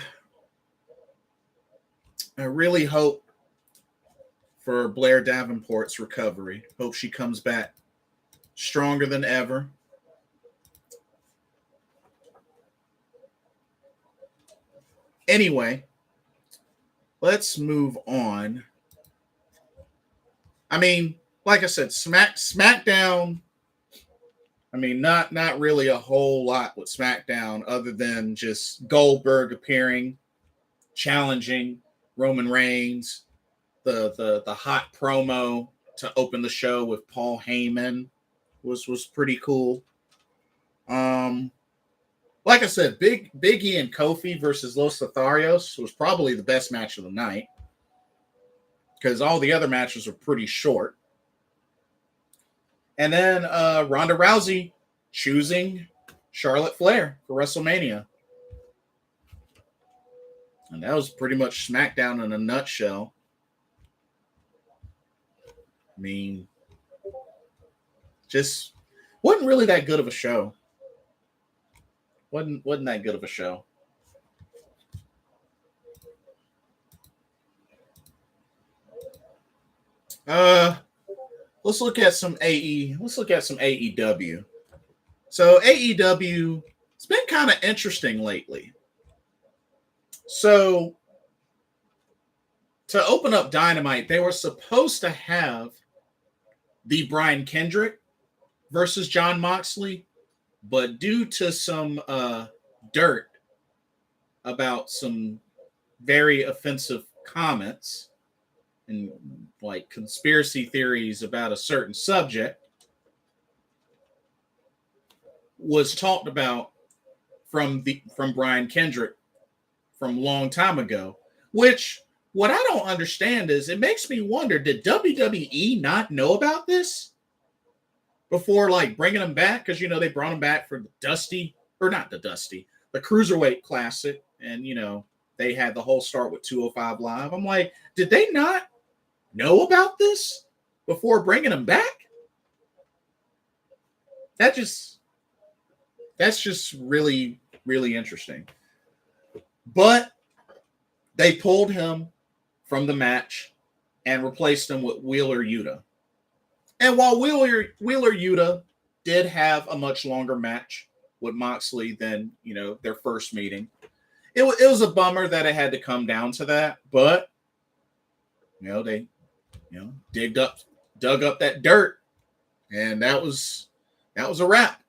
I really hope for Blair Davenport's recovery. Hope she comes back stronger than ever. Anyway, let's move on. I mean, like I said, SmackDown. I mean, not really a whole lot with SmackDown other than just Goldberg appearing, challenging Roman Reigns, the hot promo to open the show with Paul Heyman was pretty cool. Like I said, Big E and Kofi versus Los Lotharios was probably the best match of the night because all the other matches were pretty short. And then Ronda Rousey choosing Charlotte Flair for WrestleMania. And that was pretty much SmackDown in a nutshell. I mean, just wasn't really that good of a show. Wasn't that good of a show. Let's look at some AEW. So AEW, it's been kind of interesting lately. So to open up Dynamite, they were supposed to have the Brian Kendrick versus John Moxley, but due to some dirt about some very offensive comments and like conspiracy theories about a certain subject was talked about from Brian Kendrick from a long time ago, which what I don't understand is it makes me wonder, did WWE not know about this before like bringing him back? Because, you know, they brought him back for the Cruiserweight Classic. And, you know, they had the whole start with 205 Live. I'm like, did they not know about this before bringing him back? That's just really, really interesting. But they pulled him from the match and replaced him with Wheeler Yuta. And while Wheeler Yuta did have a much longer match with Moxley than, their first meeting. It was a bummer that it had to come down to that, but they dug up that dirt, and that was a wrap.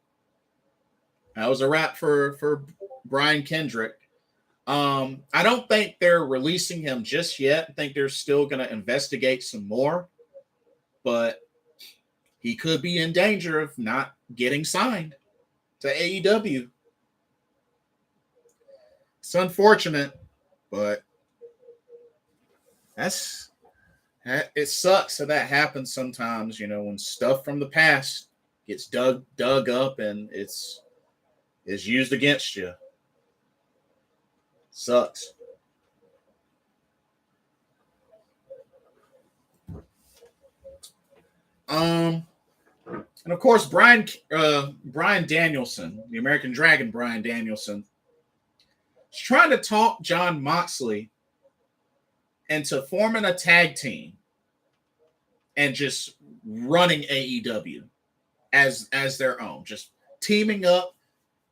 That was a wrap for Brian Kendrick. I don't think they're releasing him just yet. I think they're still going to investigate some more, but he could be in danger of not getting signed to AEW. It's unfortunate, but it sucks that that happens sometimes, when stuff from the past gets dug up and it's used against you. Sucks. And of course, Brian Danielson, the American Dragon, Brian Danielson, is trying to talk Jon Moxley into forming a tag team and just running AEW as their own, just teaming up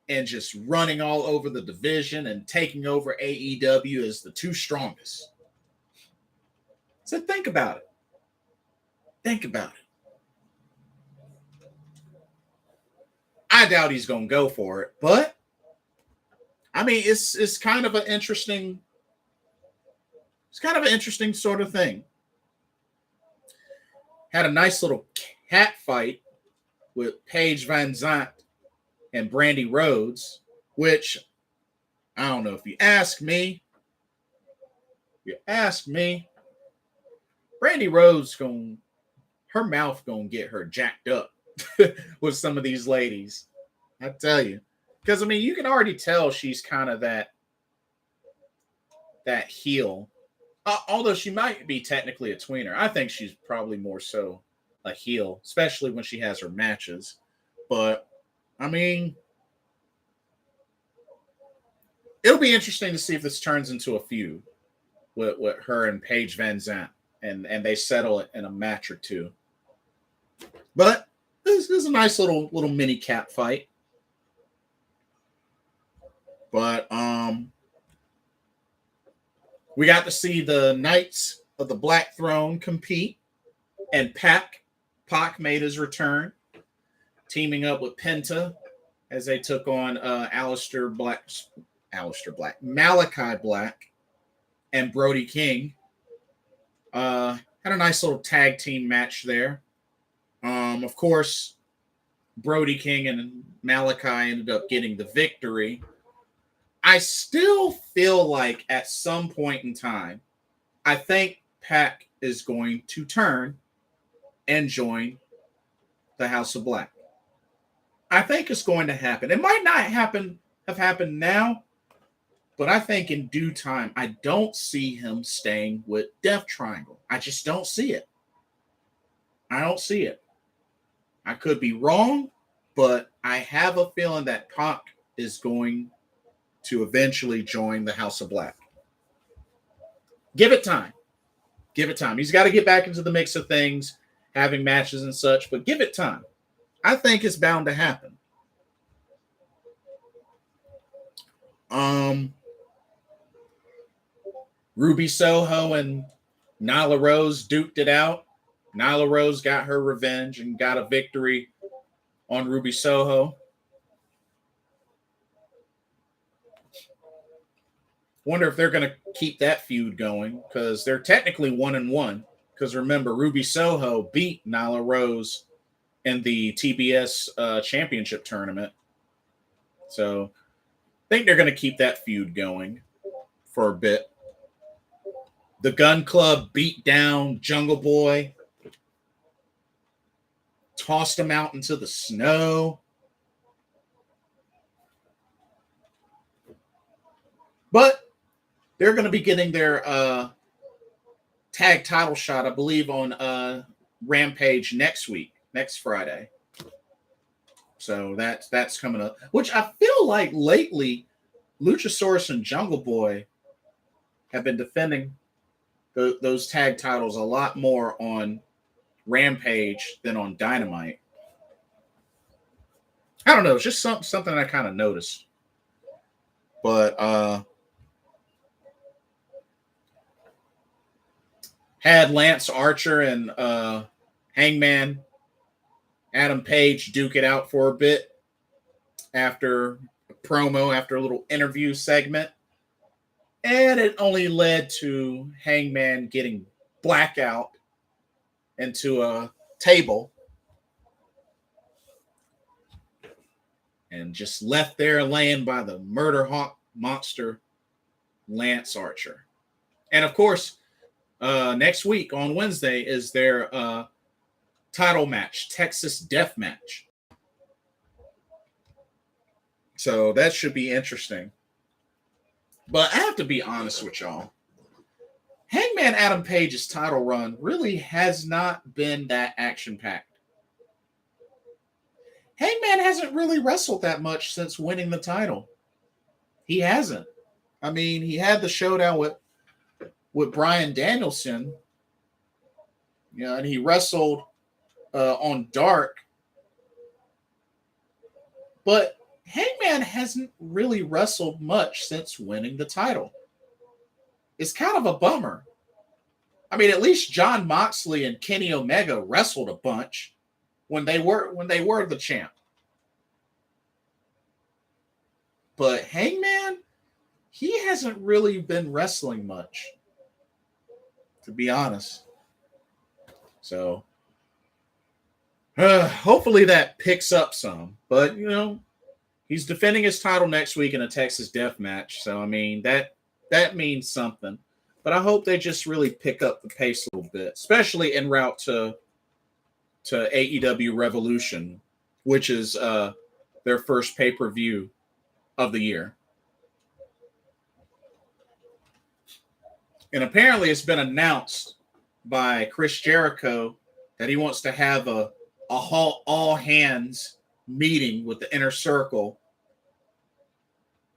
and just running all over the division and taking over AEW as the two strongest. So think about it. Think about it. I doubt he's going to go for it, but I mean, it's kind of an interesting. It's kind of an interesting sort of thing. Had a nice little cat fight with Paige Van Zant and Brandy Rhodes, which I don't know, if you ask me, Brandy Rhodes her mouth gonna get her jacked up with some of these ladies. I tell you. Because I mean, you can already tell she's kind of that heel. Although she might be technically a tweener. I think she's probably more so a heel, especially when she has her matches. But I mean, it'll be interesting to see if this turns into a feud with her and Paige Van Zant, and they settle it in a match or two. But this is a nice little mini cat fight. But we got to see the Knights of the Black Throne compete, and Pac made his return, teaming up with Penta as they took on Malachi Black, and Brody King. Had a nice little tag team match there. Of course, Brody King and Malachi ended up getting the victory. I still feel like at some point in time, I think Pac is going to turn and join the House of Black. I think it's going to happen. It might not have happened now, but I think in due time, I don't see him staying with Death Triangle. I just don't see it. I don't see it. I could be wrong, but I have a feeling that Pac is going to eventually join the House of Black. Give it time. Give it time. He's got to get back into the mix of things, having matches and such, but give it time. I think it's bound to happen. Ruby Soho and Nyla Rose duked it out. Nyla Rose got her revenge and got a victory on Ruby Soho. Wonder if they're going to keep that feud going, because they're technically 1-1. Because remember, Ruby Soho beat Nyla Rose in the TBS championship tournament. So I think they're going to keep that feud going for a bit. The Gun Club beat down Jungle Boy, tossed him out into the snow. But they're going to be getting their tag title shot, I believe, on Rampage next Friday. So that's coming up. Which I feel like lately, Luchasaurus and Jungle Boy have been defending those tag titles a lot more on Rampage than on Dynamite. I don't know. It's just something I kind of noticed. But had Lance Archer and Hangman Adam Page duke it out for a bit after a promo, after a little interview segment. And it only led to Hangman getting blackout into a table and just left there laying by the murder hawk monster Lance Archer. And of course, next week on Wednesday is their title match, Texas Death Match. So that should be interesting. But I have to be honest with y'all. Hangman Adam Page's title run really has not been that action-packed. Hangman hasn't really wrestled that much since winning the title. He hasn't. I mean, he had the showdown with Bryan Danielson, and he wrestled on Dark. But Hangman hasn't really wrestled much since winning the title. It's kind of a bummer. I mean, at least Jon Moxley and Kenny Omega wrestled a bunch when they were the champ. But Hangman, he hasn't really been wrestling much, to be honest. So hopefully that picks up some. But, he's defending his title next week in a Texas Death Match. So, I mean, that means something. But I hope they just really pick up the pace a little bit, especially en route to AEW Revolution, which is their first pay-per-view of the year. And apparently it's been announced by Chris Jericho that he wants to have a all-hands meeting with the Inner Circle,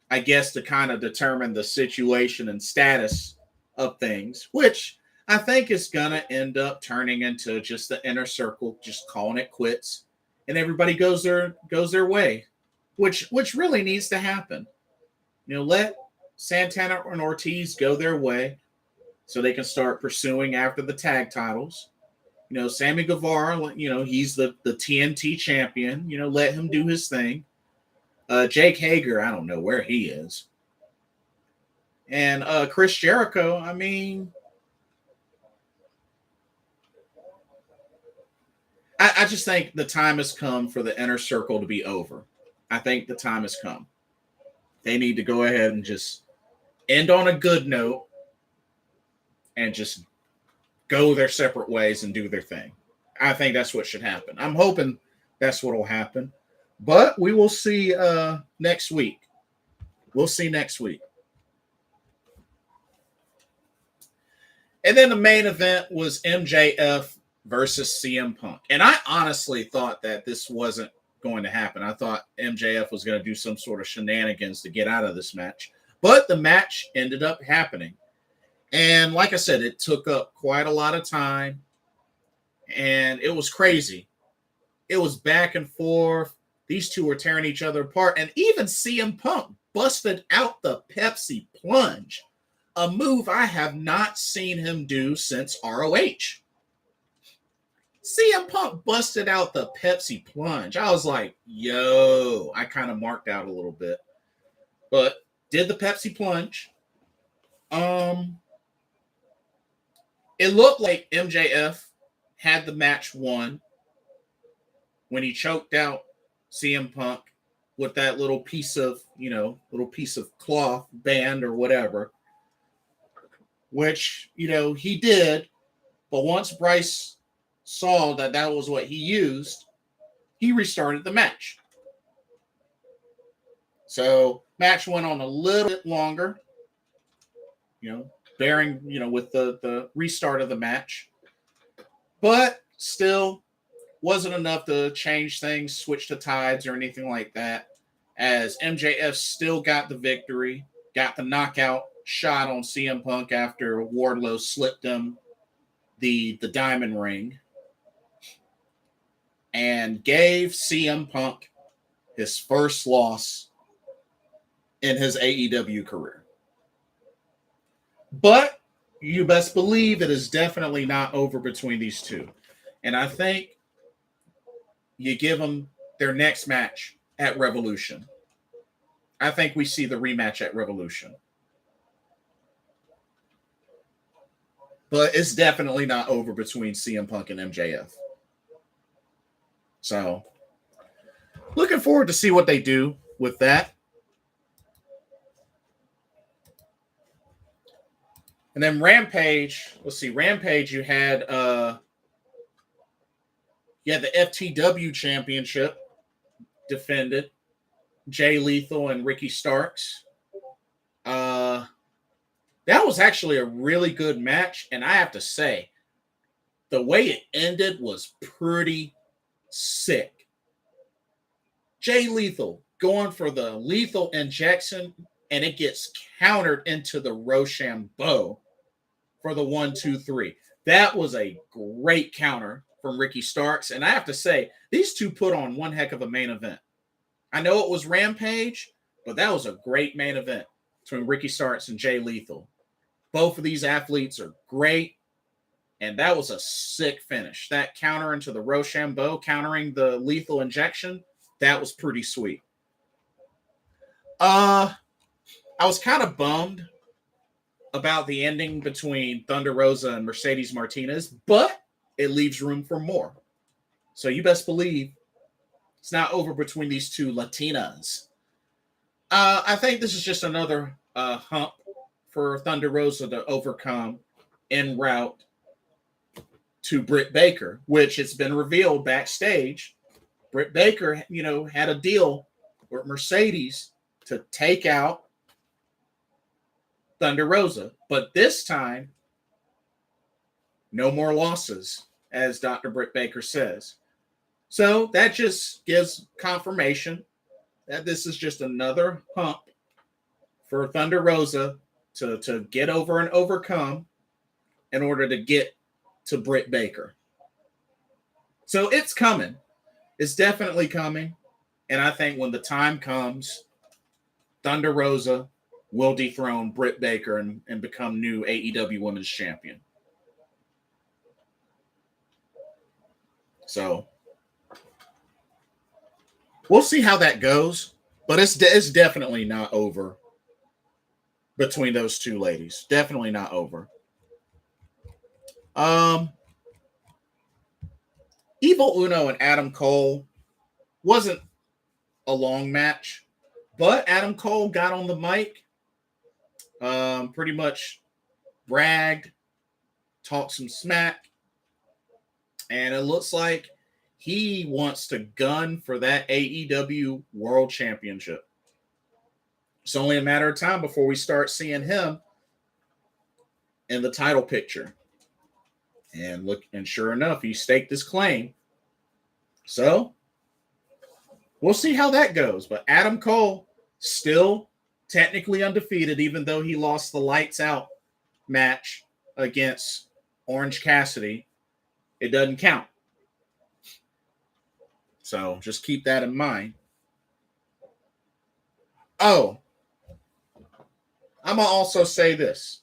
I guess, to kind of determine the situation and status of things, which I think is going to end up turning into just the Inner Circle, just calling it quits, and everybody goes their way, which really needs to happen. Let Santana and Ortiz go their way so they can start pursuing after the tag titles. Sammy Guevara, he's the TNT champion. Let him do his thing. Jake Hager, I don't know where he is. And Chris Jericho, I mean, I just think the time has come for the Inner Circle to be over. I think the time has come. They need to go ahead and just end on a good note and just go their separate ways and do their thing. I think that's what should happen. I'm hoping that's what will happen. But we will see next week. We'll see next week. And then the main event was MJF versus CM Punk. And I honestly thought that this wasn't going to happen. I thought MJF was going to do some sort of shenanigans to get out of this match. But the match ended up happening. And like I said, it took up quite a lot of time. And it was crazy. It was back and forth. These two were tearing each other apart. And even CM Punk busted out the Pepsi plunge, a move I have not seen him do since ROH. CM Punk busted out the Pepsi plunge. I was like, yo, I kind of marked out a little bit. But did the Pepsi plunge. It looked like MJF had the match won when he choked out CM Punk with that little piece of cloth band or whatever, which, he did. But once Bryce saw that was what he used, he restarted the match. So match went on a little bit longer, bearing, with the restart of the match, but still wasn't enough to change things, switch the tides or anything like that, as MJF still got the victory, got the knockout shot on CM Punk after Wardlow slipped him the diamond ring and gave CM Punk his first loss in his AEW career. But you best believe it is definitely not over between these two. And I think you give them their next match at Revolution. I think we see the rematch at Revolution. But it's definitely not over between CM Punk and MJF. So, looking forward to see what they do with that. And then Rampage, let's see, Rampage, you had the FTW championship defended. Jay Lethal and Ricky Starks. That was actually a really good match. And I have to say, the way it ended was pretty sick. Jay Lethal going for the lethal injection, and it gets countered into the Rochambeau for the 1-2-3. That was a great counter from Ricky Starks. And I have to say, these two put on one heck of a main event. I know it was Rampage, but that was a great main event between Ricky Starks and Jay Lethal. Both of these athletes are great, and that was a sick finish. That counter into the Rochambeau, countering the lethal injection, that was pretty sweet. I was kind of bummed about the ending between Thunder Rosa and Mercedes Martinez, but it leaves room for more. So you best believe it's not over between these two Latinas. I think this is just another hump for Thunder Rosa to overcome en route to Britt Baker, which it's been revealed backstage. Britt Baker, had a deal with Mercedes to take out Thunder Rosa. But this time, no more losses, as Dr. Britt Baker says. So that just gives confirmation that this is just another hump for Thunder Rosa to get over and overcome in order to get to Britt Baker. So it's coming. It's definitely coming. And I think when the time comes, Thunder Rosa will dethrone Britt Baker and become new AEW Women's Champion. So we'll see how that goes. But it's definitely not over between those two ladies. Definitely not over. Evil Uno and Adam Cole wasn't a long match, but Adam Cole got on the mic, pretty much bragged, talked some smack, and it looks like he wants to gun for that AEW World Championship. It's only a matter of time before we start seeing him in the title picture. And sure enough, he staked his claim. So we'll see how that goes. But Adam Cole still technically undefeated, even though he lost the lights out match against Orange Cassidy. It doesn't count. So just keep that in mind. Oh, I'm going to also say this.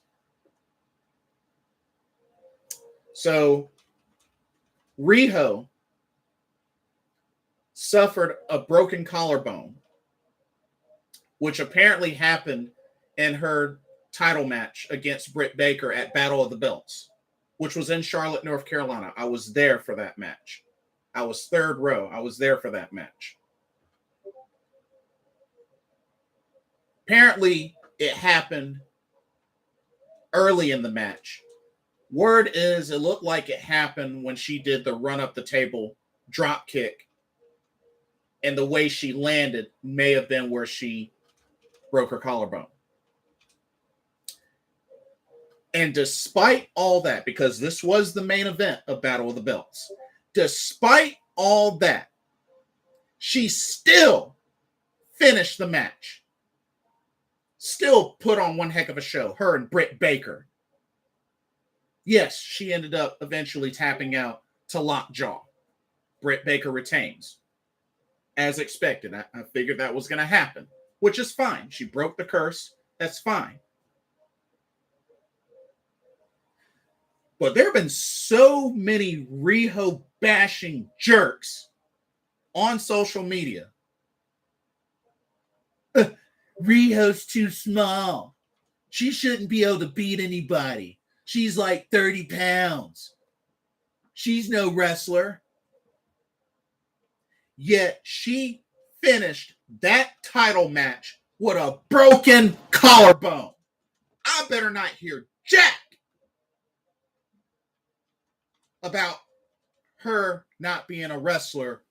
So Riho suffered a broken collarbone, which apparently happened in her title match against Britt Baker at Battle of the Belts, which was in Charlotte, North Carolina. I was there for that match. I was third row. I was there for that match. Apparently, it happened early in the match. Word is it looked like it happened when she did the run up the table drop kick, and the way she landed may have been where she broke her collarbone. And despite all that, because this was the main event of Battle of the Belts, despite all that, she still finished the match. Still put on one heck of a show, her and Britt Baker. Yes, she ended up eventually tapping out to Lockjaw. Britt Baker retains. as expected. I figured that was going to happen, which is fine. She broke the curse. That's fine. But there have been so many Riho bashing jerks on social media. Riho's too small. She shouldn't be able to beat anybody. She's like 30 pounds. She's no wrestler. Yet she finished that title match with a broken collarbone. I better not hear jack about her not being a wrestler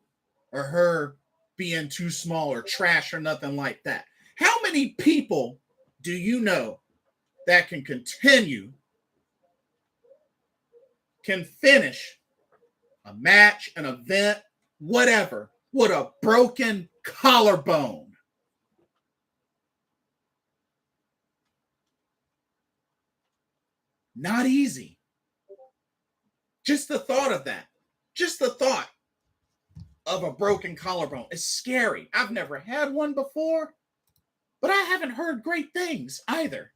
or her being too small or trash or nothing like that. How many people do you know that can finish a match, an event, whatever, with a broken collarbone? Not easy. Just the thought of that, just the thought of a broken collarbone is scary. I've never had one before, but I haven't heard great things either.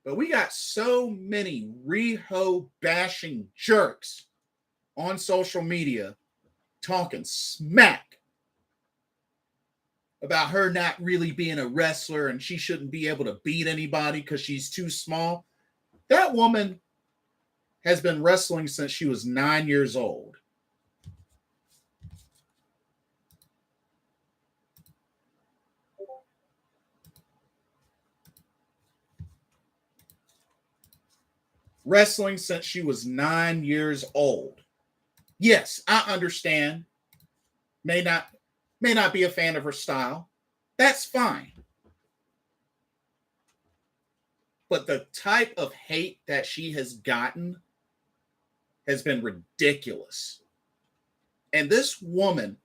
But we got so many Riho bashing jerks on social media talking smack about her not really being a wrestler and she shouldn't be able to beat anybody because she's too small. That woman has been wrestling since she was 9 years old. Wrestling since she was 9 years old. Yes, I understand. May not be a fan of her style. That's fine. But the type of hate that she has gotten has been ridiculous. And this woman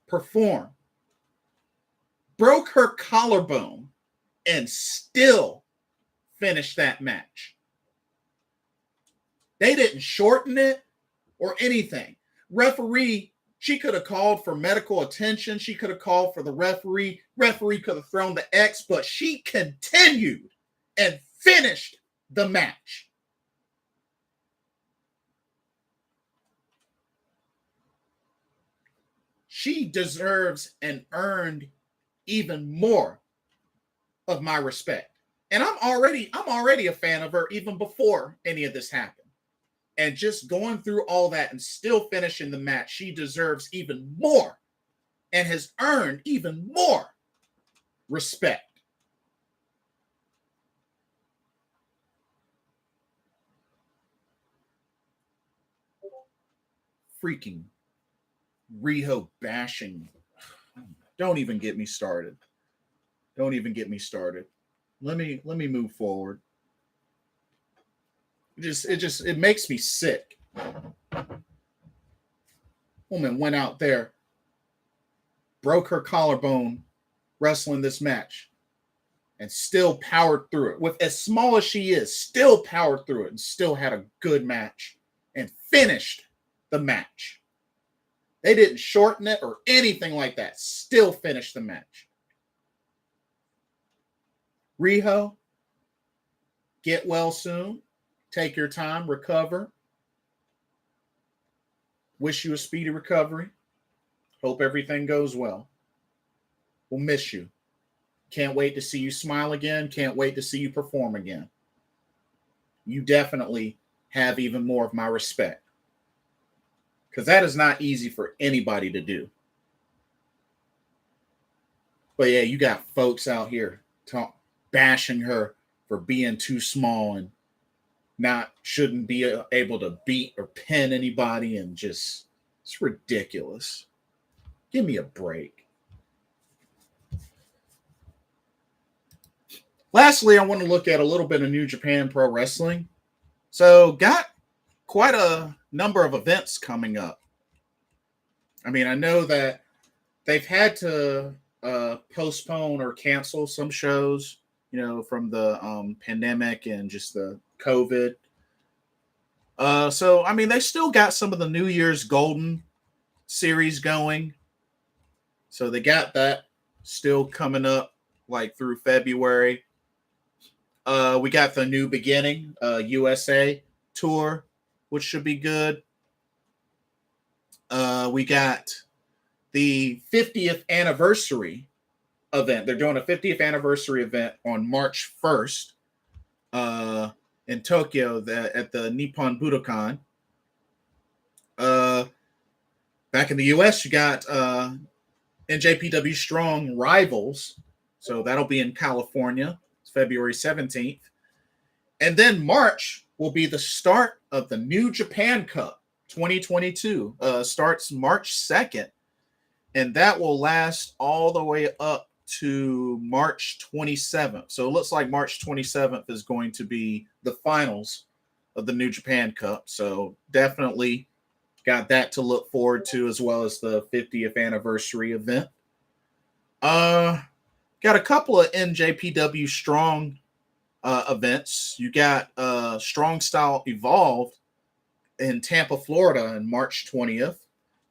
performed, broke her collarbone, and still finished that match. They didn't shorten it or anything. Referee, she could have called for medical attention. She could have called for the referee. Referee could have thrown the X, but she continued and finished the match. She deserves and earned even more of my respect. And I'm already a fan of her even before any of this happened. And just going through all that and still finishing the match, she deserves even more and has earned even more respect. Freaking Riho bashing. Don't even get me started. Don't even get me started. Let me move forward. It makes me sick. Woman went out there, broke her collarbone wrestling this match, and still powered through it. With as small as she is, still powered through it and still had a good match and finished the match. They didn't shorten it or anything like that. Still finished the match. Riho, get well soon. Take your time, recover. Wish you a speedy recovery. Hope everything goes well. We'll miss you. Can't wait to see you smile again. Can't wait to see you perform again. You definitely have even more of my respect. Because that is not easy for anybody to do. But yeah, you got folks out here bashing her for being too small and shouldn't be able to beat or pin anybody, and just, it's ridiculous. Give me a break. Lastly, I want to look at a little bit of New Japan Pro Wrestling. So, got quite a number of events coming up. I mean, I know that they've had to postpone or cancel some shows, from the pandemic and just the COVID. So, I mean, they still got some of the New Year's Golden series going. So they got that still coming up like through February. We got the New Beginning USA tour, which should be good. We got the 50th anniversary event. They're doing a 50th anniversary event on March 1st in Tokyo at the Nippon Budokan. Back in the US, you got NJPW Strong Rivals. So that'll be in California. It's February 17th. And then March will be the start of the New Japan Cup 2022. Starts March 2nd. And that will last all the way up to March 27th. So it looks like March 27th is going to be the finals of the New Japan Cup. So definitely got that to look forward to, as well as the 50th anniversary event. Got a couple of NJPW Strong events. You got Strong Style Evolved in Tampa, Florida on March 20th.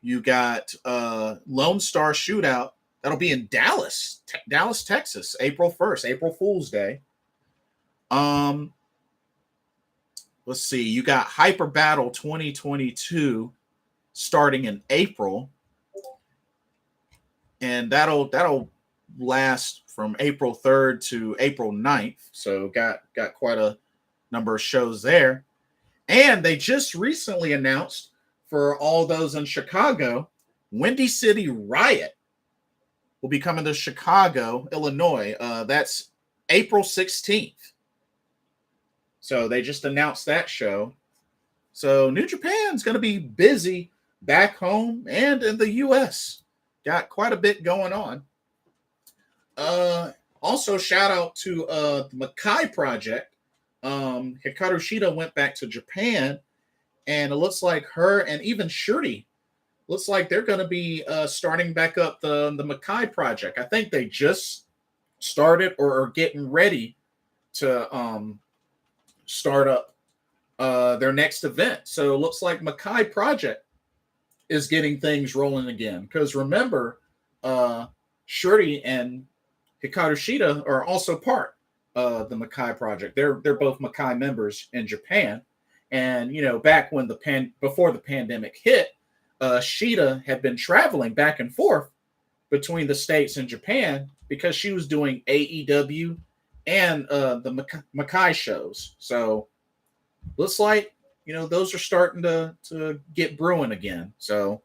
You got Lone Star Shootout. That'll be in Dallas, Texas, April 1st, April Fool's Day. Let's see. You got Hyper Battle 2022 starting in April. And that'll last from April 3rd to April 9th. So got quite a number of shows there. And they just recently announced, for all those in Chicago, Windy City Riot will be coming to Chicago, Illinois. That's April 16th. So they just announced that show. So New Japan's going to be busy back home and in the U.S. Got quite a bit going on. Also, shout out to the Makai Project. Hikaru Shida went back to Japan, and it looks like her and even Shuri looks like they're going to be starting back up the Makai Project. I think they just started or are getting ready to start up their next event. So it looks like Makai Project is getting things rolling again. Because remember, Shuri and Hikaru Shida are also part of the Makai Project. They're both Makai members in Japan. And, you know, back when before the pandemic hit, Shida had been traveling back and forth between the States and Japan because she was doing AEW and the Makai shows. So looks like, you know, those are starting to get brewing again. So,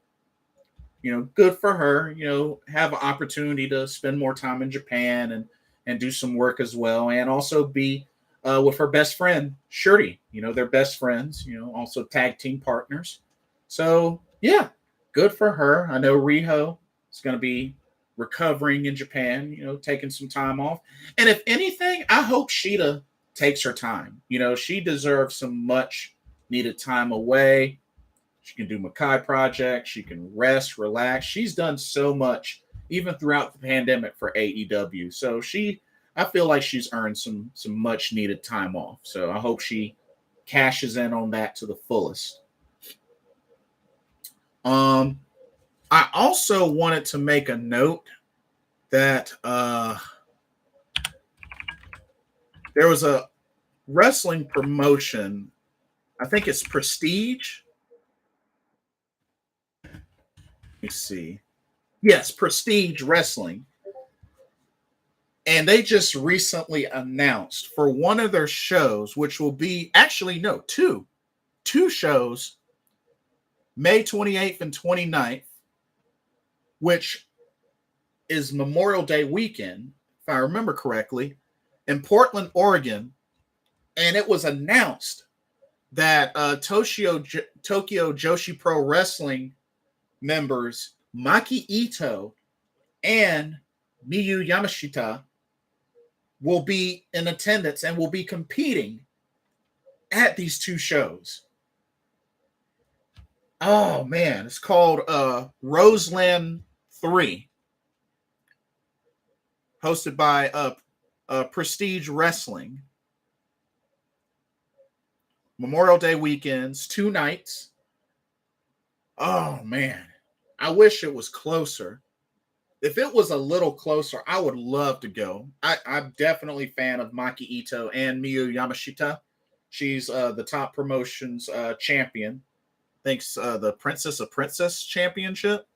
you know, good for her, you know, have an opportunity to spend more time in Japan and do some work as well. And also be with her best friend, Shuri. You know, they're best friends, you know, also tag team partners. So, yeah, good for her. I know Riho is going to be recovering in Japan, you know, taking some time off. And if anything, I hope Shida takes her time. You know, she deserves some much needed time away. She can do Makai Project. She can rest, relax. She's done so much, even throughout the pandemic, for AEW. So I feel like she's earned some much needed time off. So I hope she cashes in on that to the fullest. I also wanted to make a note that there was a wrestling promotion. I think it's Prestige. Let me see. Yes, Prestige Wrestling. And they just recently announced for one of their shows, which will be two shows, May 28th and 29th, which is Memorial Day weekend, if I remember correctly, in Portland, Oregon. And it was announced that Tokyo Joshi Pro Wrestling members Maki Ito and Miyu Yamashita will be in attendance and will be competing at these two shows. Oh, man. It's called Roseland 3, hosted by Prestige Wrestling. Memorial Day weekends, 2 nights. Oh, man. I wish it was closer. If it was a little closer, I would love to go. I'm definitely a fan of Maki Ito and Miyu Yamashita. She's the top promotions champion. Thinks the Princess Championship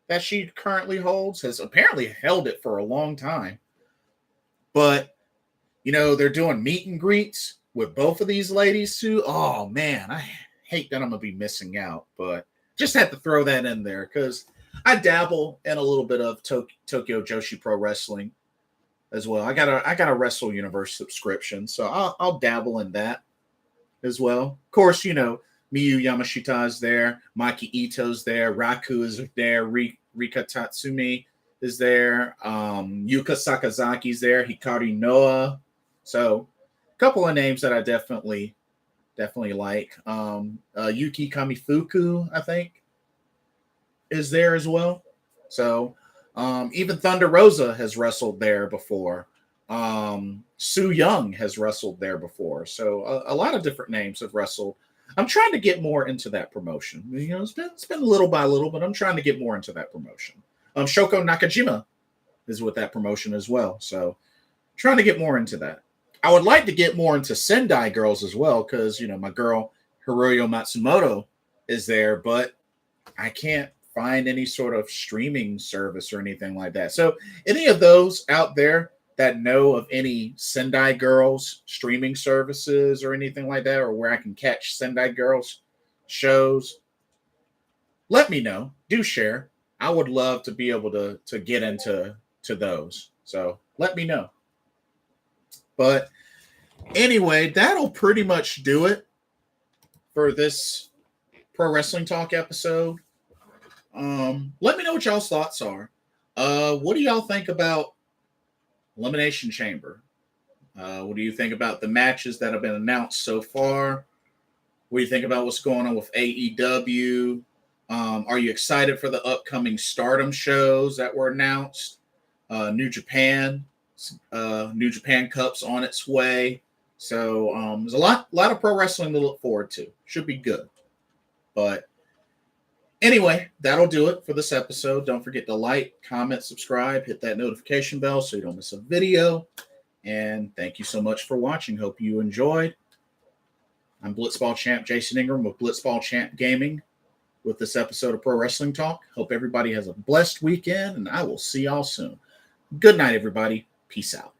that she currently holds has apparently held it for a long time. But, they're doing meet and greets with both of these ladies too. Oh, man, I hate that I'm going to be missing out. But just had to throw that in there because I dabble in a little bit of Tokyo Joshi Pro Wrestling as well. I got a Wrestle Universe subscription, so I'll dabble in that as well. Of course, Miyu Yamashita is there, Maki Ito's there, Raku is there, Rika Tatsumi is there, Yuka Sakazaki's there, Hikari Noa. So a couple of names that I definitely like. Yuki Kamifuku, I think, is there as well. So even Thunder Rosa has wrestled there before. Su Young has wrestled there before. So a lot of different names have wrestled. I'm trying to get more into that promotion. It's been little by little, but I'm trying to get more into that promotion. Shoko Nakajima is with that promotion as well. So trying to get more into that. I would like to get more into Sendai girls as well because, my girl Hiroyo Matsumoto is there, but I can't find any sort of streaming service or anything like that. So any of those out there that know of any Sendai girls streaming services or anything like that, or where I can catch Sendai girls shows, let me know. Do share. I would love to be able to get into those. So let me know. But anyway, that'll pretty much do it for this Pro Wrestling Talk episode. Let me know what y'all's thoughts are. What do y'all think about Elimination Chamber? What do you think about the matches that have been announced so far? What do you think about what's going on with AEW? Are you excited for the upcoming Stardom shows that were announced? New Japan Cup's on its way. So there's a lot of pro wrestling to look forward to. Should be good. But anyway, that'll do it for this episode. Don't forget to like, comment, subscribe, hit that notification bell so you don't miss a video. And thank you so much for watching. Hope you enjoyed. I'm Blitzball Champ Jason Ingram with Blitzball Champ Gaming with this episode of Pro Wrestling Talk. Hope everybody has a blessed weekend, and I will see y'all soon. Good night, everybody. Peace out.